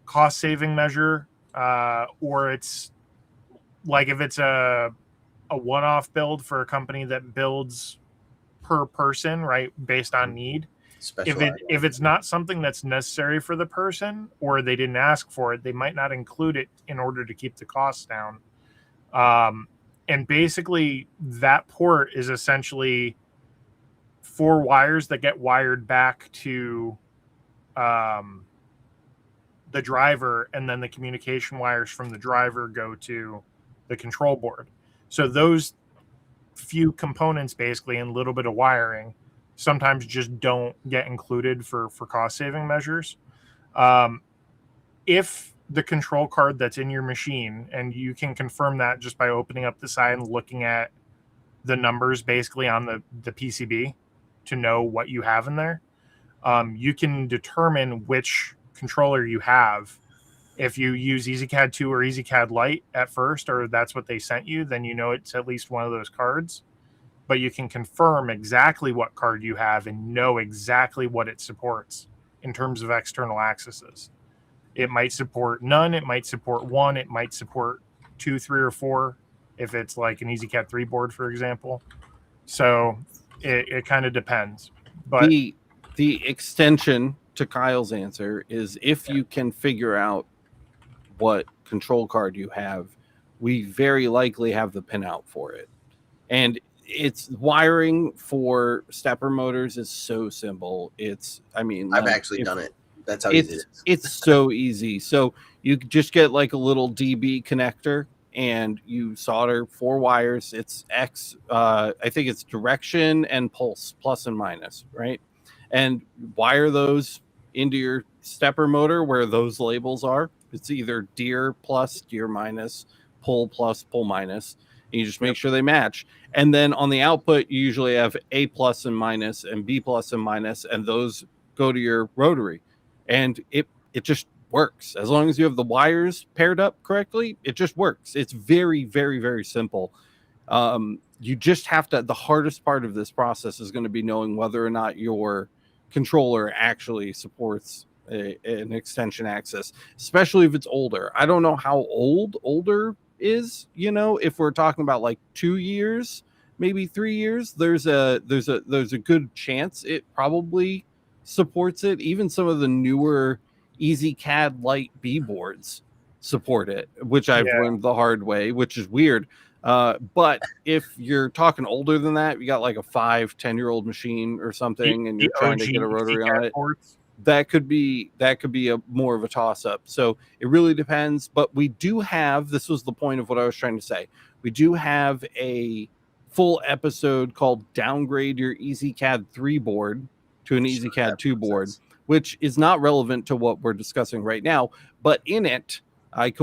A: cost-saving measure or it's like if it's a one-off build for a company that builds per person, right, based on need. If it's not something that's necessary for the person, or they didn't ask for it, they might not include it in order to keep the costs down. And basically, that port is essentially 4 wires that get wired back to the driver, and then the communication wires from the driver go to the control board. So those few components, basically, and a little bit of wiring, sometimes just don't get included for cost-saving measures. If the control card that's in your machine, and you can confirm that just by opening up the side and looking at the numbers basically on the PCB to know what you have in there, you can determine which controller you have. If you use EasyCAD 2 or EasyCAD Lite at first, or that's what they sent you, then you know it's at least one of those cards. But you can confirm exactly what card you have and know exactly what it supports in terms of external accesses. It might support none, it might support 1, it might support 2, 3, or 4 if it's like an EasyCAD 3 board, for example. So it kind of depends. But
C: the extension to Kyle's answer is, if you can figure out what control card you have, we very likely have the pinout for it. And it's wiring for stepper motors is so simple. I've
B: actually done it. That's how easy it is.
C: It's so easy. So you just get like a little DB connector and you solder 4 wires. It's I think it's direction and pulse, plus and minus, right? And wire those into your stepper motor where those labels are. It's either deer plus, deer minus, pull plus, pull minus. And you just make sure they match. And then on the output, you usually have A plus and minus and B plus and minus, and those go to your rotary. And it just works. As long as you have the wires paired up correctly, it just works. It's very, very, very simple. You just have to, the hardest part of this process is going to be knowing whether or not your controller actually supports an extension access, especially if it's older. I don't know how older is, if we're talking about like 2 years, maybe 3 years, there's a good chance it probably supports it. Even some of the newer EasyCAD Lite B boards support it, which I've learned the hard way, which is weird. But if you're talking older than that, you got like a 5-10-year-old machine or something, and you're trying to get a rotary on it, that could be a more of a toss up. So it really depends. But we do have, this was the point of what I was trying to say, we do have a full episode called Downgrade Your EasyCAD 3 board to an EasyCAD 2 board, which is not relevant to what we're discussing right now. But in it, I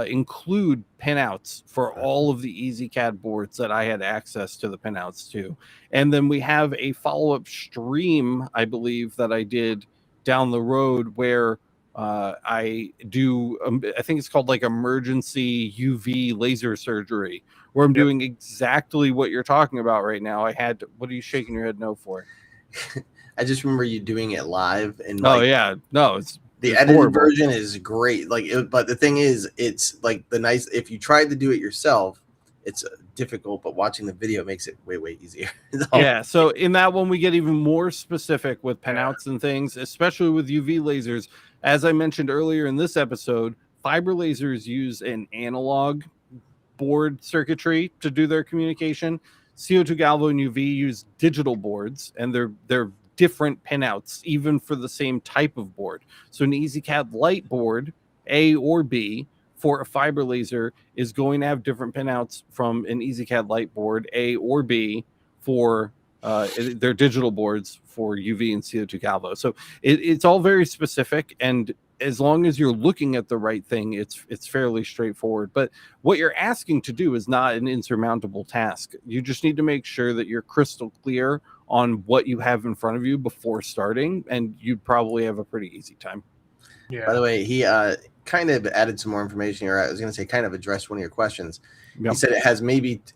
C: include pinouts for all of the EasyCAD boards that I had access to the pinouts to. And then we have a follow-up stream, I believe, that I did down the road where I do, I think it's called like emergency UV laser surgery, where I'm doing exactly what you're talking about right now. What are you shaking your head no for?
B: I just remember you doing it live. And
C: no,
B: The
C: It's
B: edited
C: horrible.
B: version is great. But the thing is, it's like if you tried to do it yourself, it's difficult. But watching the video makes it way easier.
C: Yeah, so in that one we get even more specific with pinouts and things, especially with UV lasers. As I mentioned earlier in this episode, fiber lasers use an analog board circuitry to do their communication. CO2 Galvo and UV use digital boards, and they're different pinouts even for the same type of board. So an EasyCAD light board, A or B, for a fiber laser is going to have different pinouts from an EasyCAD light board, A or B, for their digital boards for UV and CO2 Galvo. So it's all very specific, and as long as you're looking at the right thing, it's fairly straightforward. But what you're asking to do is not an insurmountable task. You just need to make sure that you're crystal clear on what you have in front of you before starting, and you'd probably have a pretty easy time.
A: Yeah.
B: By the way, he kind of added some more information here. I was going to say kind of addressed one of your questions.
C: Yep.
B: He said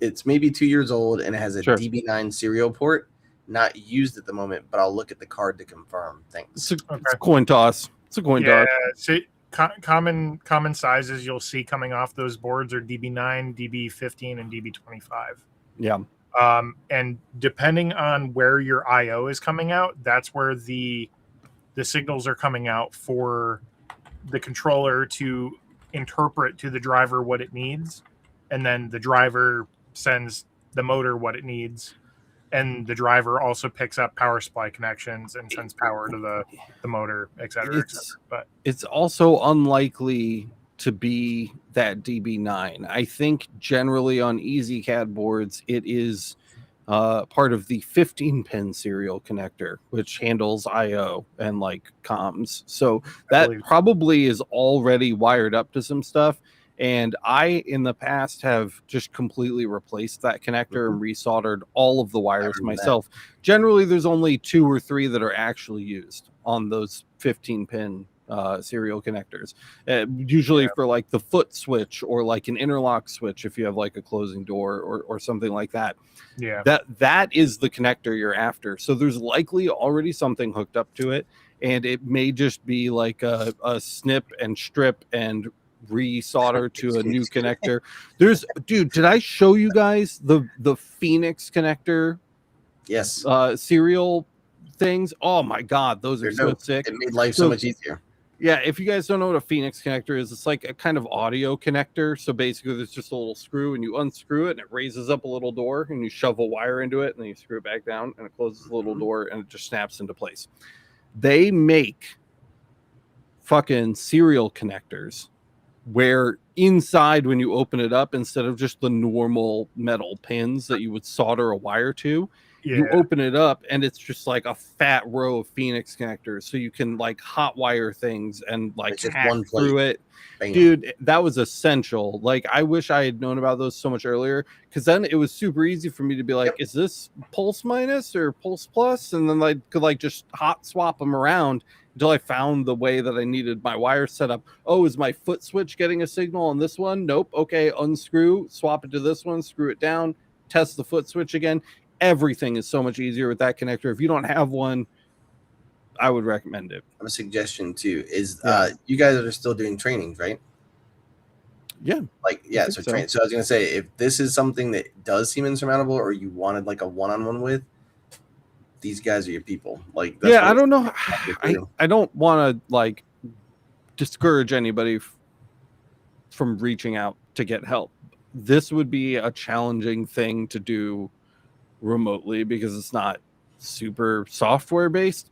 B: it's maybe 2 years old and it has a
C: Sure.
B: DB9 serial port, not used at the moment, but I'll look at the card to confirm. Thanks.
C: It's a coin toss. It's a coin toss.
A: So common sizes you'll see coming off those boards are DB9, DB15, and DB25.
C: Yeah.
A: And depending on where your IO is coming out, that's where the signals are coming out for the controller to interpret to the driver what it needs, and then the driver sends the motor what it needs, and the driver also picks up power supply connections and sends power to the motor, et cetera, et cetera. But it's
C: also unlikely to be that DB9. I think generally on EasyCAD boards, it is part of the 15-pin serial connector, which handles I/O and like comms. So that probably is already wired up to some stuff. And I, in the past, have just completely replaced that connector and resoldered all of the wires myself. Generally, there's only 2 or 3 that are actually used on those 15-pin serial connectors, usually for like the foot switch or like an interlock switch if you have like a closing door or something like that.
A: Yeah,
C: that is the connector you're after. So there's likely already something hooked up to it, and it may just be like a snip and strip and resolder to a new connector. Dude, did I show you guys the Phoenix connector?
B: Yes.
C: Serial things. Oh my god, those are so sick.
B: It made life so much easier.
C: Yeah, if you guys don't know what a Phoenix connector is, it's like a kind of audio connector. So basically there's just a little screw and you unscrew it and it raises up a little door and you shove a wire into it and then you screw it back down and it closes the little door and it just snaps into place. They make fucking serial connectors where inside when you open it up, instead of just the normal metal pins that you would solder a wire to, you open it up and it's just like a fat row of Phoenix connectors, so you can like hot wire things and like hack through it. Bam. Dude, that was essential. Like I wish I had known about those so much earlier, because then it was super easy for me to be like, is this pulse minus or pulse plus? And then I could like just hot swap them around until I found the way that I needed my wire set up. Oh, is my foot switch getting a signal on this one? Nope. Okay, unscrew, swap it to this one, screw it down, test the foot switch again. Everything is so much easier with that connector. If you don't have one, I would recommend it.
B: I have a suggestion too. Is you guys are still doing trainings, right?
C: Yeah.
B: So I was gonna say, if this is something that does seem insurmountable, or you wanted like a one-on-one with, these guys are your people. Like, that's
C: I don't know. I don't want to like discourage anybody from reaching out to get help. This would be a challenging thing to do remotely because it's not super software based.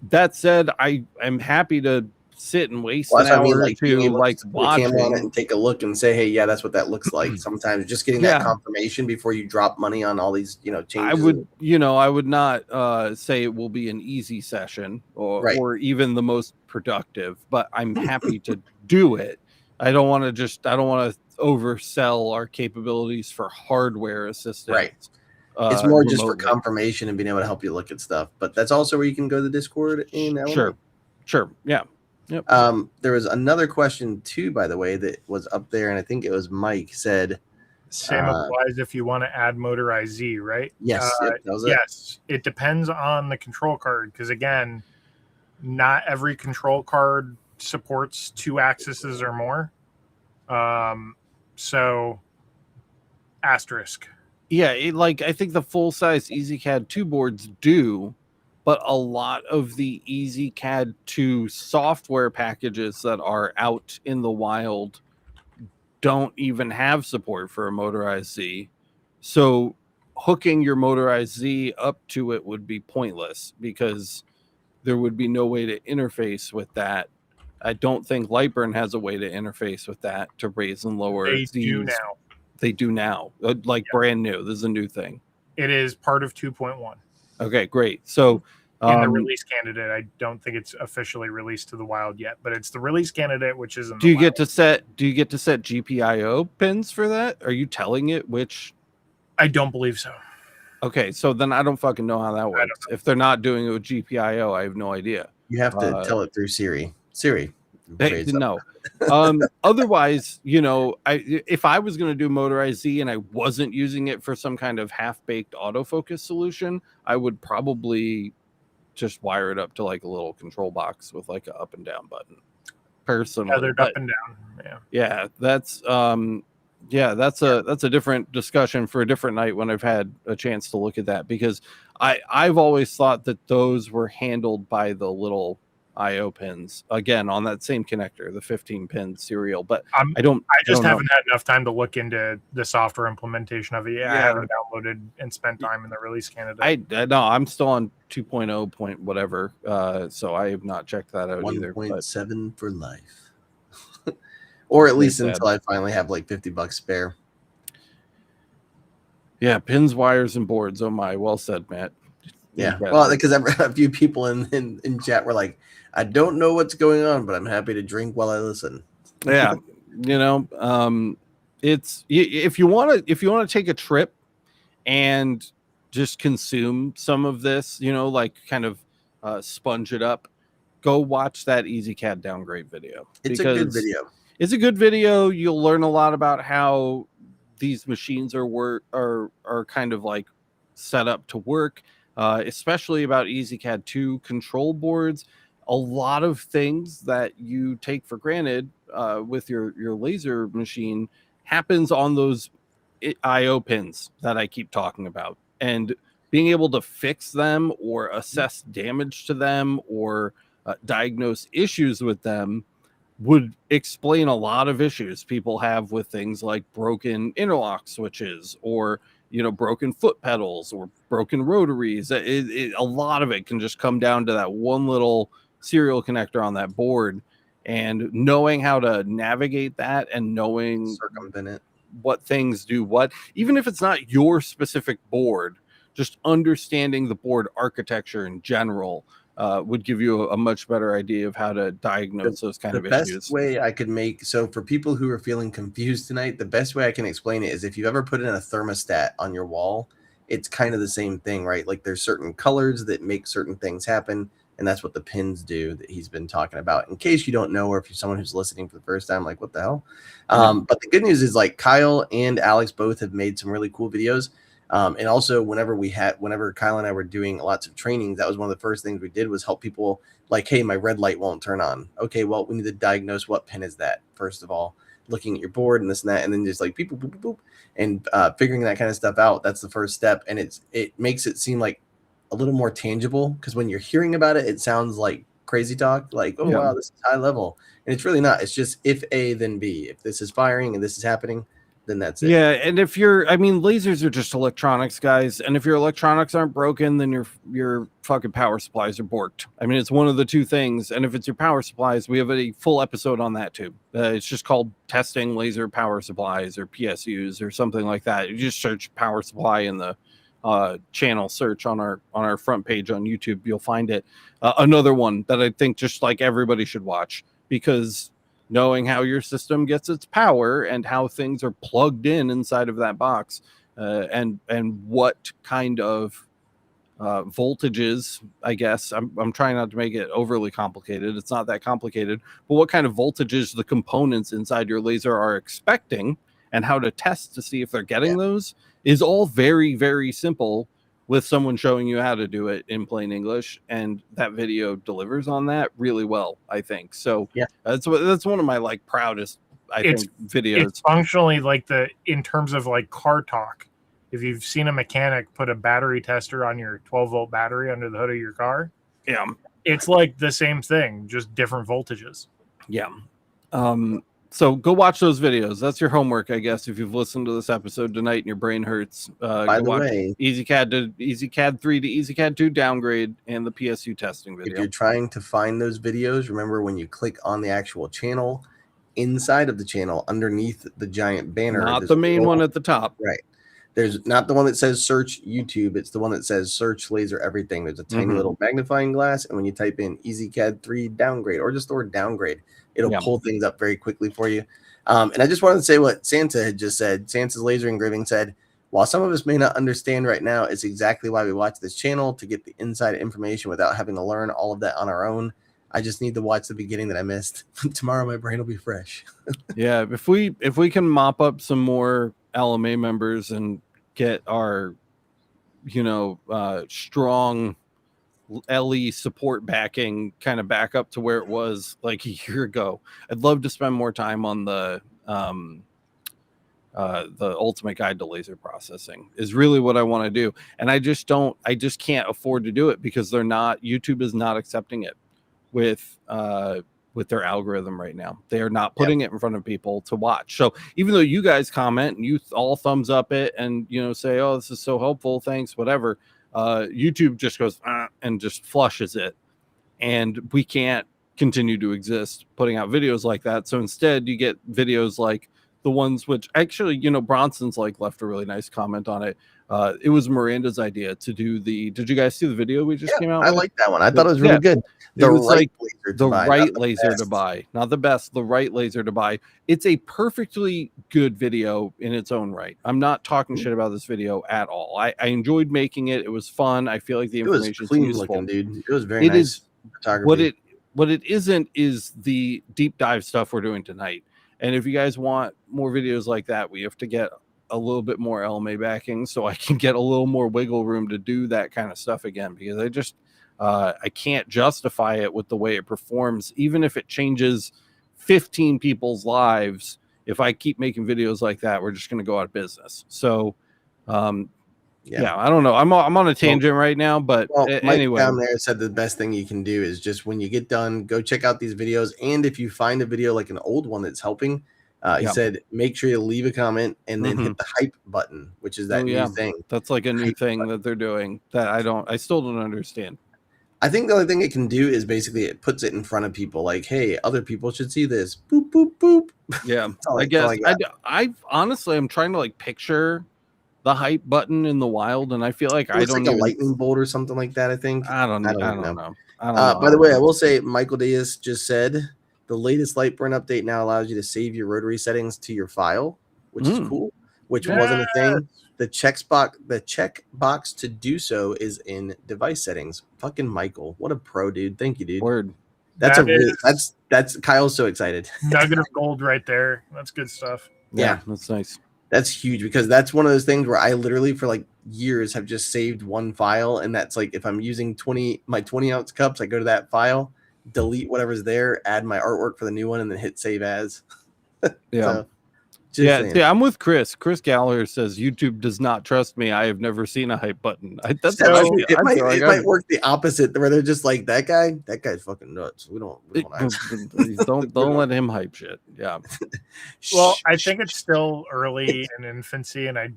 C: That said, I am happy to sit and waste an hour or two, like watching
B: on it and take a look and say, hey, yeah, that's what that looks like. Sometimes just getting that confirmation before you drop money on all these, changes.
C: I would not say it will be an easy session or even the most productive, but I'm happy to do it. I don't want to oversell our capabilities for hardware assistance.
B: Right. It's more just for confirmation and being able to help you look at stuff. But that's also where you can go to the Discord in LA.
C: Sure. Yeah. Yep.
B: There was another question too, by the way, that was up there, and I think it was Mike said.
A: Same applies if you want to add motorized Z, right?
B: Yes.
A: Yes. It depends on the control card, because again, not every control card supports 2 axes or more. So asterisk.
C: Yeah, I think the full-size EasyCAD 2 boards do, but a lot of the EasyCAD 2 software packages that are out in the wild don't even have support for a motorized Z. So hooking your motorized Z up to it would be pointless because there would be no way to interface with that. I don't think Lightburn has a way to interface with that to raise and lower
A: They
C: Z's.
A: do now.
C: They do now, brand new. This is a new thing.
A: It is part of 2.1.
C: Okay, great. So
A: in the release candidate, I don't think it's officially released to the wild yet, but it's the release candidate, which is in
C: do you get to set GPIO pins for that? Are you telling it which?
A: I don't believe so.
C: Okay, so then I don't fucking know how that works. If they're not doing it with GPIO, I have no idea.
B: You have to tell it through Siri.
C: No. Otherwise, if I was going to do motorized Z and I wasn't using it for some kind of half-baked autofocus solution, I would probably just wire it up to like a little control box with like an up and down button. Personally,
A: tethered up and down.
C: Yeah, that's a different discussion for a different night when I've had a chance to look at that, because I've always thought that those were handled by the little IO pins again on that same connector, the 15-pin serial. But I just
A: haven't had enough time to look into the software implementation of it. I haven't downloaded and spent time in the release candidate.
C: I'm still on 2.0 point whatever, so I have not checked that out either.
B: 1.7 for life, or at least until I finally have like $50 spare.
C: Yeah, pins, wires, and boards. Oh my, well said, Matt.
B: Yeah, well, because a few people in chat were like, I don't know what's going on, but I'm happy to drink while I listen.
C: Yeah, it's if you want to take a trip and just consume some of this, kind of sponge it up, go watch that EasyCAD downgrade video.
B: It's a good video.
C: It's a good video. You'll learn a lot about how these machines are kind of like set up to work. Especially about EasyCAD 2 control boards. A lot of things that you take for granted with your laser machine happens on those IO pins that I keep talking about. And being able to fix them or assess damage to them or diagnose issues with them would explain a lot of issues people have with things like broken interlock switches or broken foot pedals or broken rotaries. A lot of it can just come down to that one little serial connector on that board, and knowing how to navigate that and knowing
B: circumvent it,
C: what things do what, even if it's not your specific board, just understanding the board architecture in general would give you a much better idea of how to diagnose those kind of issues.
B: The best way I could make, so for people who are feeling confused tonight, the best way I can explain it is if you ever put in a thermostat on your wall, it's kind of the same thing, right? Like there's certain colors that make certain things happen, and that's what the pins do that he's been talking about. In case you don't know, or if you're someone who's listening for the first time, like what the hell? But the good news is like Kyle and Alex both have made some really cool videos. And also whenever Kyle and I were doing lots of trainings, that was one of the first things we did was help people like, hey, my red light won't turn on. Okay, well, we need to diagnose what pin is that. First of all, looking at your board and this and that, and then just like beep, boop, boop, boop, and figuring that kind of stuff out. That's the first step. And it makes it seem like a little more tangible, because when you're hearing about it, it sounds like crazy talk, like, oh, wow, this is high level. And it's really not. It's just if A, then B. If this is firing and this is happening, then that's it.
C: Yeah, and if lasers are just electronics, guys, and if your electronics aren't broken, then your fucking power supplies are borked. It's one of the two things. And if it's your power supplies, we have a full episode on that too. It's just called Testing Laser Power Supplies, or PSUs, or something like that. You just search power supply in the channel search on our front page on YouTube. You'll find it. Another one that I think just like everybody should watch, because knowing how your system gets its power and how things are plugged inside of that box, and what kind of voltages, I guess I'm trying not to make it overly complicated. It's not that complicated, but what kind of voltages the components inside your laser are expecting and how to test to see if they're getting those is all very, very simple with someone showing you how to do it in plain English, and that video delivers on that really well, I think. So
B: Yeah.
C: that's one of my like proudest, I think, videos.
A: It's functionally like in terms of like car talk. If you've seen a mechanic put a battery tester on your 12-volt battery under the hood of your car,
C: Yeah.
A: it's like the same thing, just different voltages.
C: Yeah. So go watch those videos. That's your homework, I guess. If you've listened to this episode tonight and your brain hurts,
B: By the way,
C: EasyCAD 3 to EasyCAD 2 downgrade and the PSU testing video.
B: if you're trying to find those videos, remember when you click on the actual channel, inside of the channel, underneath the giant banner,
C: not the main one at the top.
B: Right. There's not the one that says search YouTube. It's the one that says search laser everything. There's a tiny little magnifying glass. And when you type in EasyCAD 3 downgrade or just the word downgrade, it'll pull things up very quickly for you. And I just wanted to say what Santa had just said. Santa's Laser Engraving said, while some of us may not understand right now, it's exactly why we watch this channel, to get the inside information without having to learn all of that on our own. I just need to watch the beginning that I missed. Tomorrow my brain will be fresh.
C: Yeah, if we can mop up some more LMA members and get our strong LE support backing kind of back up to where it was like a year ago, I'd love to spend more time on the ultimate guide to laser processing is really what I want to do. And I just can't afford to do it because YouTube is not accepting it with their algorithm right now. They are not putting it in front of people to watch. So even though you guys comment and you all thumbs up it and say, oh, this is so helpful, thanks, whatever, YouTube just goes and just flushes it, and we can't continue to exist putting out videos like that. So instead you get videos like the ones which actually, Bronson's like left a really nice comment on it. It was Miranda's idea to do did you guys see the video we just came out with?
B: I like that one. I thought it was really good.
C: The right laser to buy, not the best, the right laser to buy. It's a perfectly good video in its own right. I'm not talking shit about this video at all. I enjoyed making it. It was fun. I feel like the information is clean
B: looking, dude. It was very nice photography.
C: What it isn't is the deep dive stuff we're doing tonight. And if you guys want more videos like that, we have to get a little bit more LMA backing so I can get a little more wiggle room to do that kind of stuff again, because I can't justify it with the way it performs, even if it changes 15 people's lives. If I keep making videos like that, we're just going to go out of business. So, yeah, I don't know. I'm on a tangent right now, but anyway,
B: down there said the best thing you can do is just when you get done, go check out these videos. And if you find a video like an old one that's helping, he said, make sure you leave a comment and then hit the hype button, which is that new thing.
C: That's like a new thing that they're doing that I still don't understand.
B: I think the only thing it can do is basically it puts it in front of people like, hey, other people should see this. Boop, boop, boop.
C: Yeah. I guess I honestly, I'm trying to like picture the hype button in the wild, and I feel like I don't
B: like a lightning bolt or something like that. I think
C: I don't know.
B: By the way, I will say Michael Diaz just said the latest Lightburn update now allows you to save your rotary settings to your file, which is cool, which wasn't a thing. The checkbox to do so is in device settings. Fucking Michael, what a pro, dude. Thank you, dude.
C: Word.
B: That's Kyle's so excited.
A: Nugget of gold right there. That's good stuff.
C: Yeah, that's nice.
B: That's huge because that's one of those things where I literally for like years have just saved one file, and that's like if I'm using my 20-ounce cups, I go to that file, delete whatever's there, add my artwork for the new one, and then hit save as.
C: Yeah. Yeah, I'm with Chris. Chris Gallagher says YouTube does not trust me. I have never seen a hype button.
B: It might work the opposite, where they're just like that guy's fucking nuts. We don't
C: don't let him hype shit. Yeah.
A: Well, I think it's still early in infancy, and I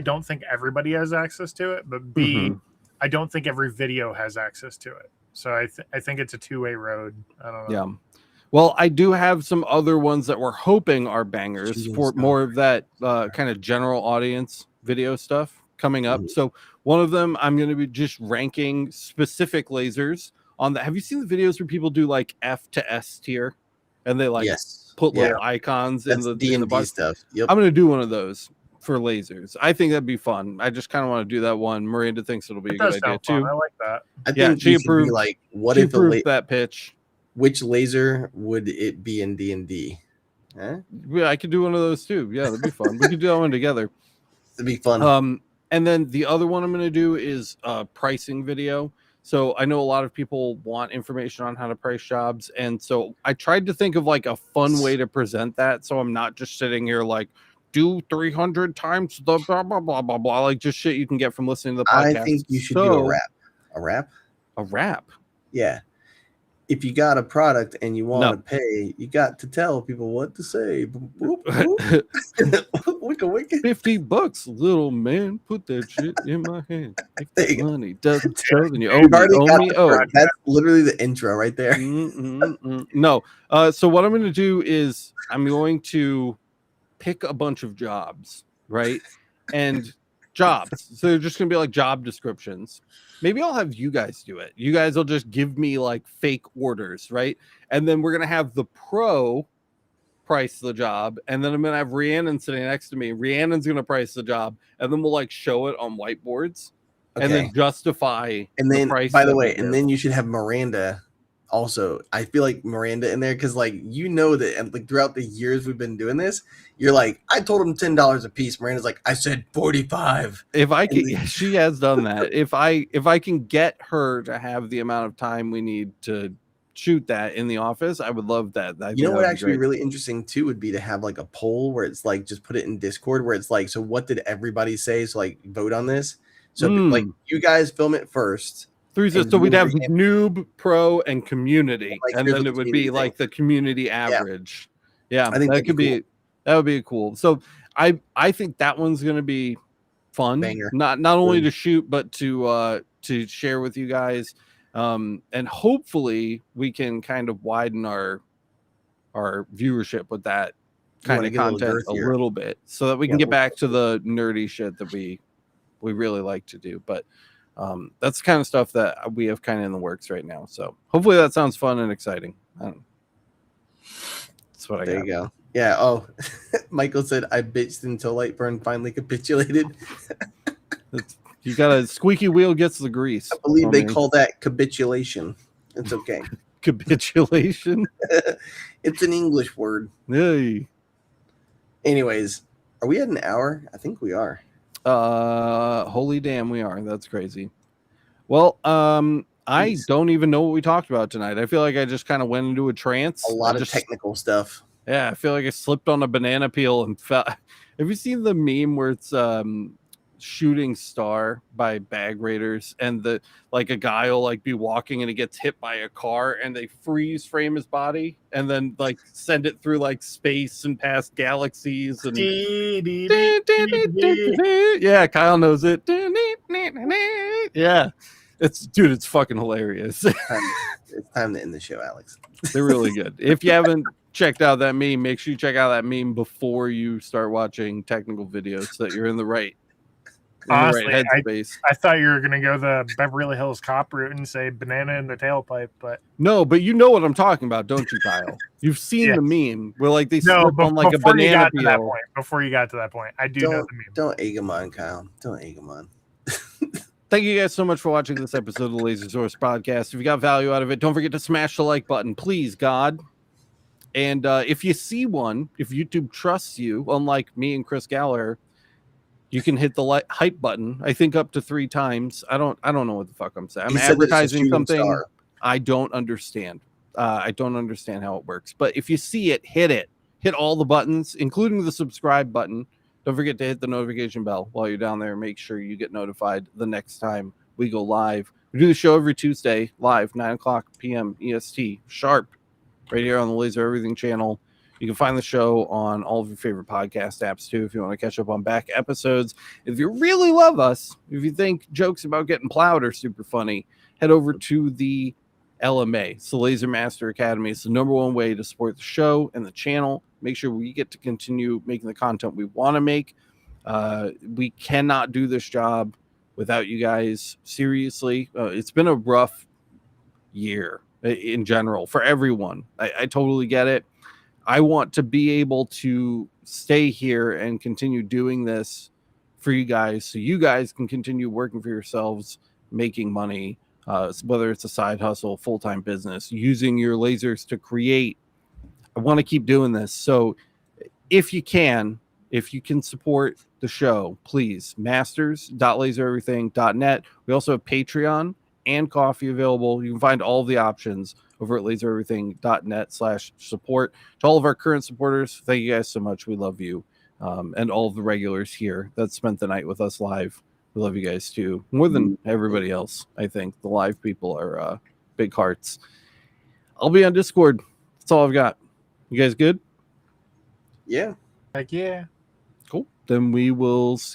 A: don't think everybody has access to it, but B, I don't think every video has access to it. So I think it's a two-way road. I don't know.
C: Yeah. Well, I do have some other ones that we're hoping are bangers for more of that kind of general audience video stuff coming up. So one of them, I'm going to be just ranking specific lasers on that. Have you seen the videos where people do like F to S tier and they like put little icons in the box
B: stuff? Yep.
C: I'm going to do one of those for lasers. I think that'd be fun. I just kind of want to do that one. Miranda thinks it'll be a good idea too.
A: I like that.
B: I think she approved. Like, what if
C: that pitch?
B: Which laser would it be in D&D? Huh?
C: Yeah, I could do one of those too. Yeah, that'd be fun. We could do that one together.
B: It'd be fun.
C: And then the other one I'm going to do is a pricing video. So I know a lot of people want information on how to price jobs. And so I tried to think of like a fun way to present that. So I'm not just sitting here like, do 300 times the blah, blah, blah, blah, blah, like just shit you can get from listening to the podcast.
B: I think you should do a rap. A rap?
C: A rap?
B: Yeah. If you got a product and you want to pay, you got to tell people what to say. Boop, boop. Wicka, wicka.
C: $50, little man. Put that shit in my hand. If the money doesn't show, then you
B: You've already
C: owe
B: got
C: me.
B: the That's literally the intro right there.
C: No. So what I'm going to do is I'm going to pick a bunch of jobs, right? And jobs. So they're just going to be like job descriptions. Maybe I'll have you guys do it. You guys will just give me like fake orders, right? And then we're going to have the pro price the job. And then I'm going to have Rhiannon sitting next to me. Rhiannon's going to price the job. And then we'll like show it on whiteboards and then justify
B: and then,
C: the price.
B: By the way, and then you should have Miranda also. I feel like Miranda in there because like you know that and like throughout the years we've been doing this, you're like, I told him $10 a piece. Miranda's like, I said 45.
C: If I can, she has done that. If I can get her to have the amount of time we need to shoot that in the office, I would love that.
B: You know what actually be really interesting too would be to have like a poll where it's like just put it in Discord where it's like, so what did everybody say? So like vote on this. So like you guys film it first.
C: So we'd have noob, pro, and community, like, and then it would be like the community average. Yeah, I think that could be. That would be cool. So I think that one's going to be fun. Banger. Not only to shoot, but to share with you guys. And hopefully we can kind of widen our viewership with that kind of content a little bit so that we can get back to the nerdy shit that we really like to do. But that's the kind of stuff that we have kind of in the works right now. So hopefully that sounds fun and exciting. That's what I got.
B: There you go. Yeah. Oh, Michael said, I bitched until Lightburn finally capitulated.
C: You got a squeaky wheel gets the grease.
B: I believe they call that capitulation. It's okay.
C: Capitulation?
B: It's an English word.
C: Hey.
B: Anyways, are we at an hour? I think we are.
C: Holy damn, we are. That's crazy. Well, I don't even know what we talked about tonight. I feel like I just kind of went into a trance.
B: A lot of technical stuff.
C: Yeah, I feel like I slipped on a banana peel and fell. Have you seen the meme where it's Shooting Star by Bag Raiders and the like a guy will like be walking and he gets hit by a car and they freeze frame his body and then like send it through like space and past galaxies and yeah, Kyle knows it. Yeah. It's fucking hilarious.
B: It's time to end the show, Alex.
C: They're really good. If you haven't checked out that meme, make sure you check out that meme before you start watching technical videos so that you're in the right
A: honestly,
C: right headspace.
A: I thought you were gonna go the Beverly Hills Cop route and say banana in the tailpipe, but
C: no, but you know what I'm talking about, don't you, Kyle? You've seen the meme where like they slip on like a banana peel.
A: Before you got to that point, I know the meme.
B: Don't egg him on, Kyle. Don't egg him on.
C: Thank you guys so much for watching this episode of the Laser Source Podcast. If you got value out of it, don't forget to smash the like button, please, God. And if you see one, if YouTube trusts you, unlike me and Chris Gallagher, you can hit the hype button. I think up to 3 times. I don't know what the fuck I'm saying. I'm advertising something I don't understand. I don't understand how it works. But if you see it, hit it. Hit all the buttons, including the subscribe button. Don't forget to hit the notification bell while you're down there. Make sure you get notified the next time we go live. We do the show every Tuesday, live, 9:00 p.m. EST, sharp, right here on the Laser Everything channel. You can find the show on all of your favorite podcast apps, too, if you want to catch up on back episodes. If you really love us, if you think jokes about getting plowed are super funny, head over to the LMA. It's the Laser Master Academy. It's the #1 way to support the show and the channel. Make sure we get to continue making the content we want to make. We cannot do this job without you guys. Seriously, it's been a rough year in general for everyone. I totally get it. I want to be able to stay here and continue doing this for you guys so you guys can continue working for yourselves, making money, whether it's a side hustle, full-time business, using your lasers to create. I want to keep doing this. So if you can support the show, please, masters.lasereverything.net. We also have Patreon and coffee available. You can find all the options over at lasereverything.net/support. To all of our current supporters, thank you guys so much. We love you. And all of the regulars here that spent the night with us live. We love you guys too. More than everybody else, I think. The live people are big hearts. I'll be on Discord. That's all I've got. You guys good?
B: Yeah.
A: Heck yeah.
C: Cool. Then we will see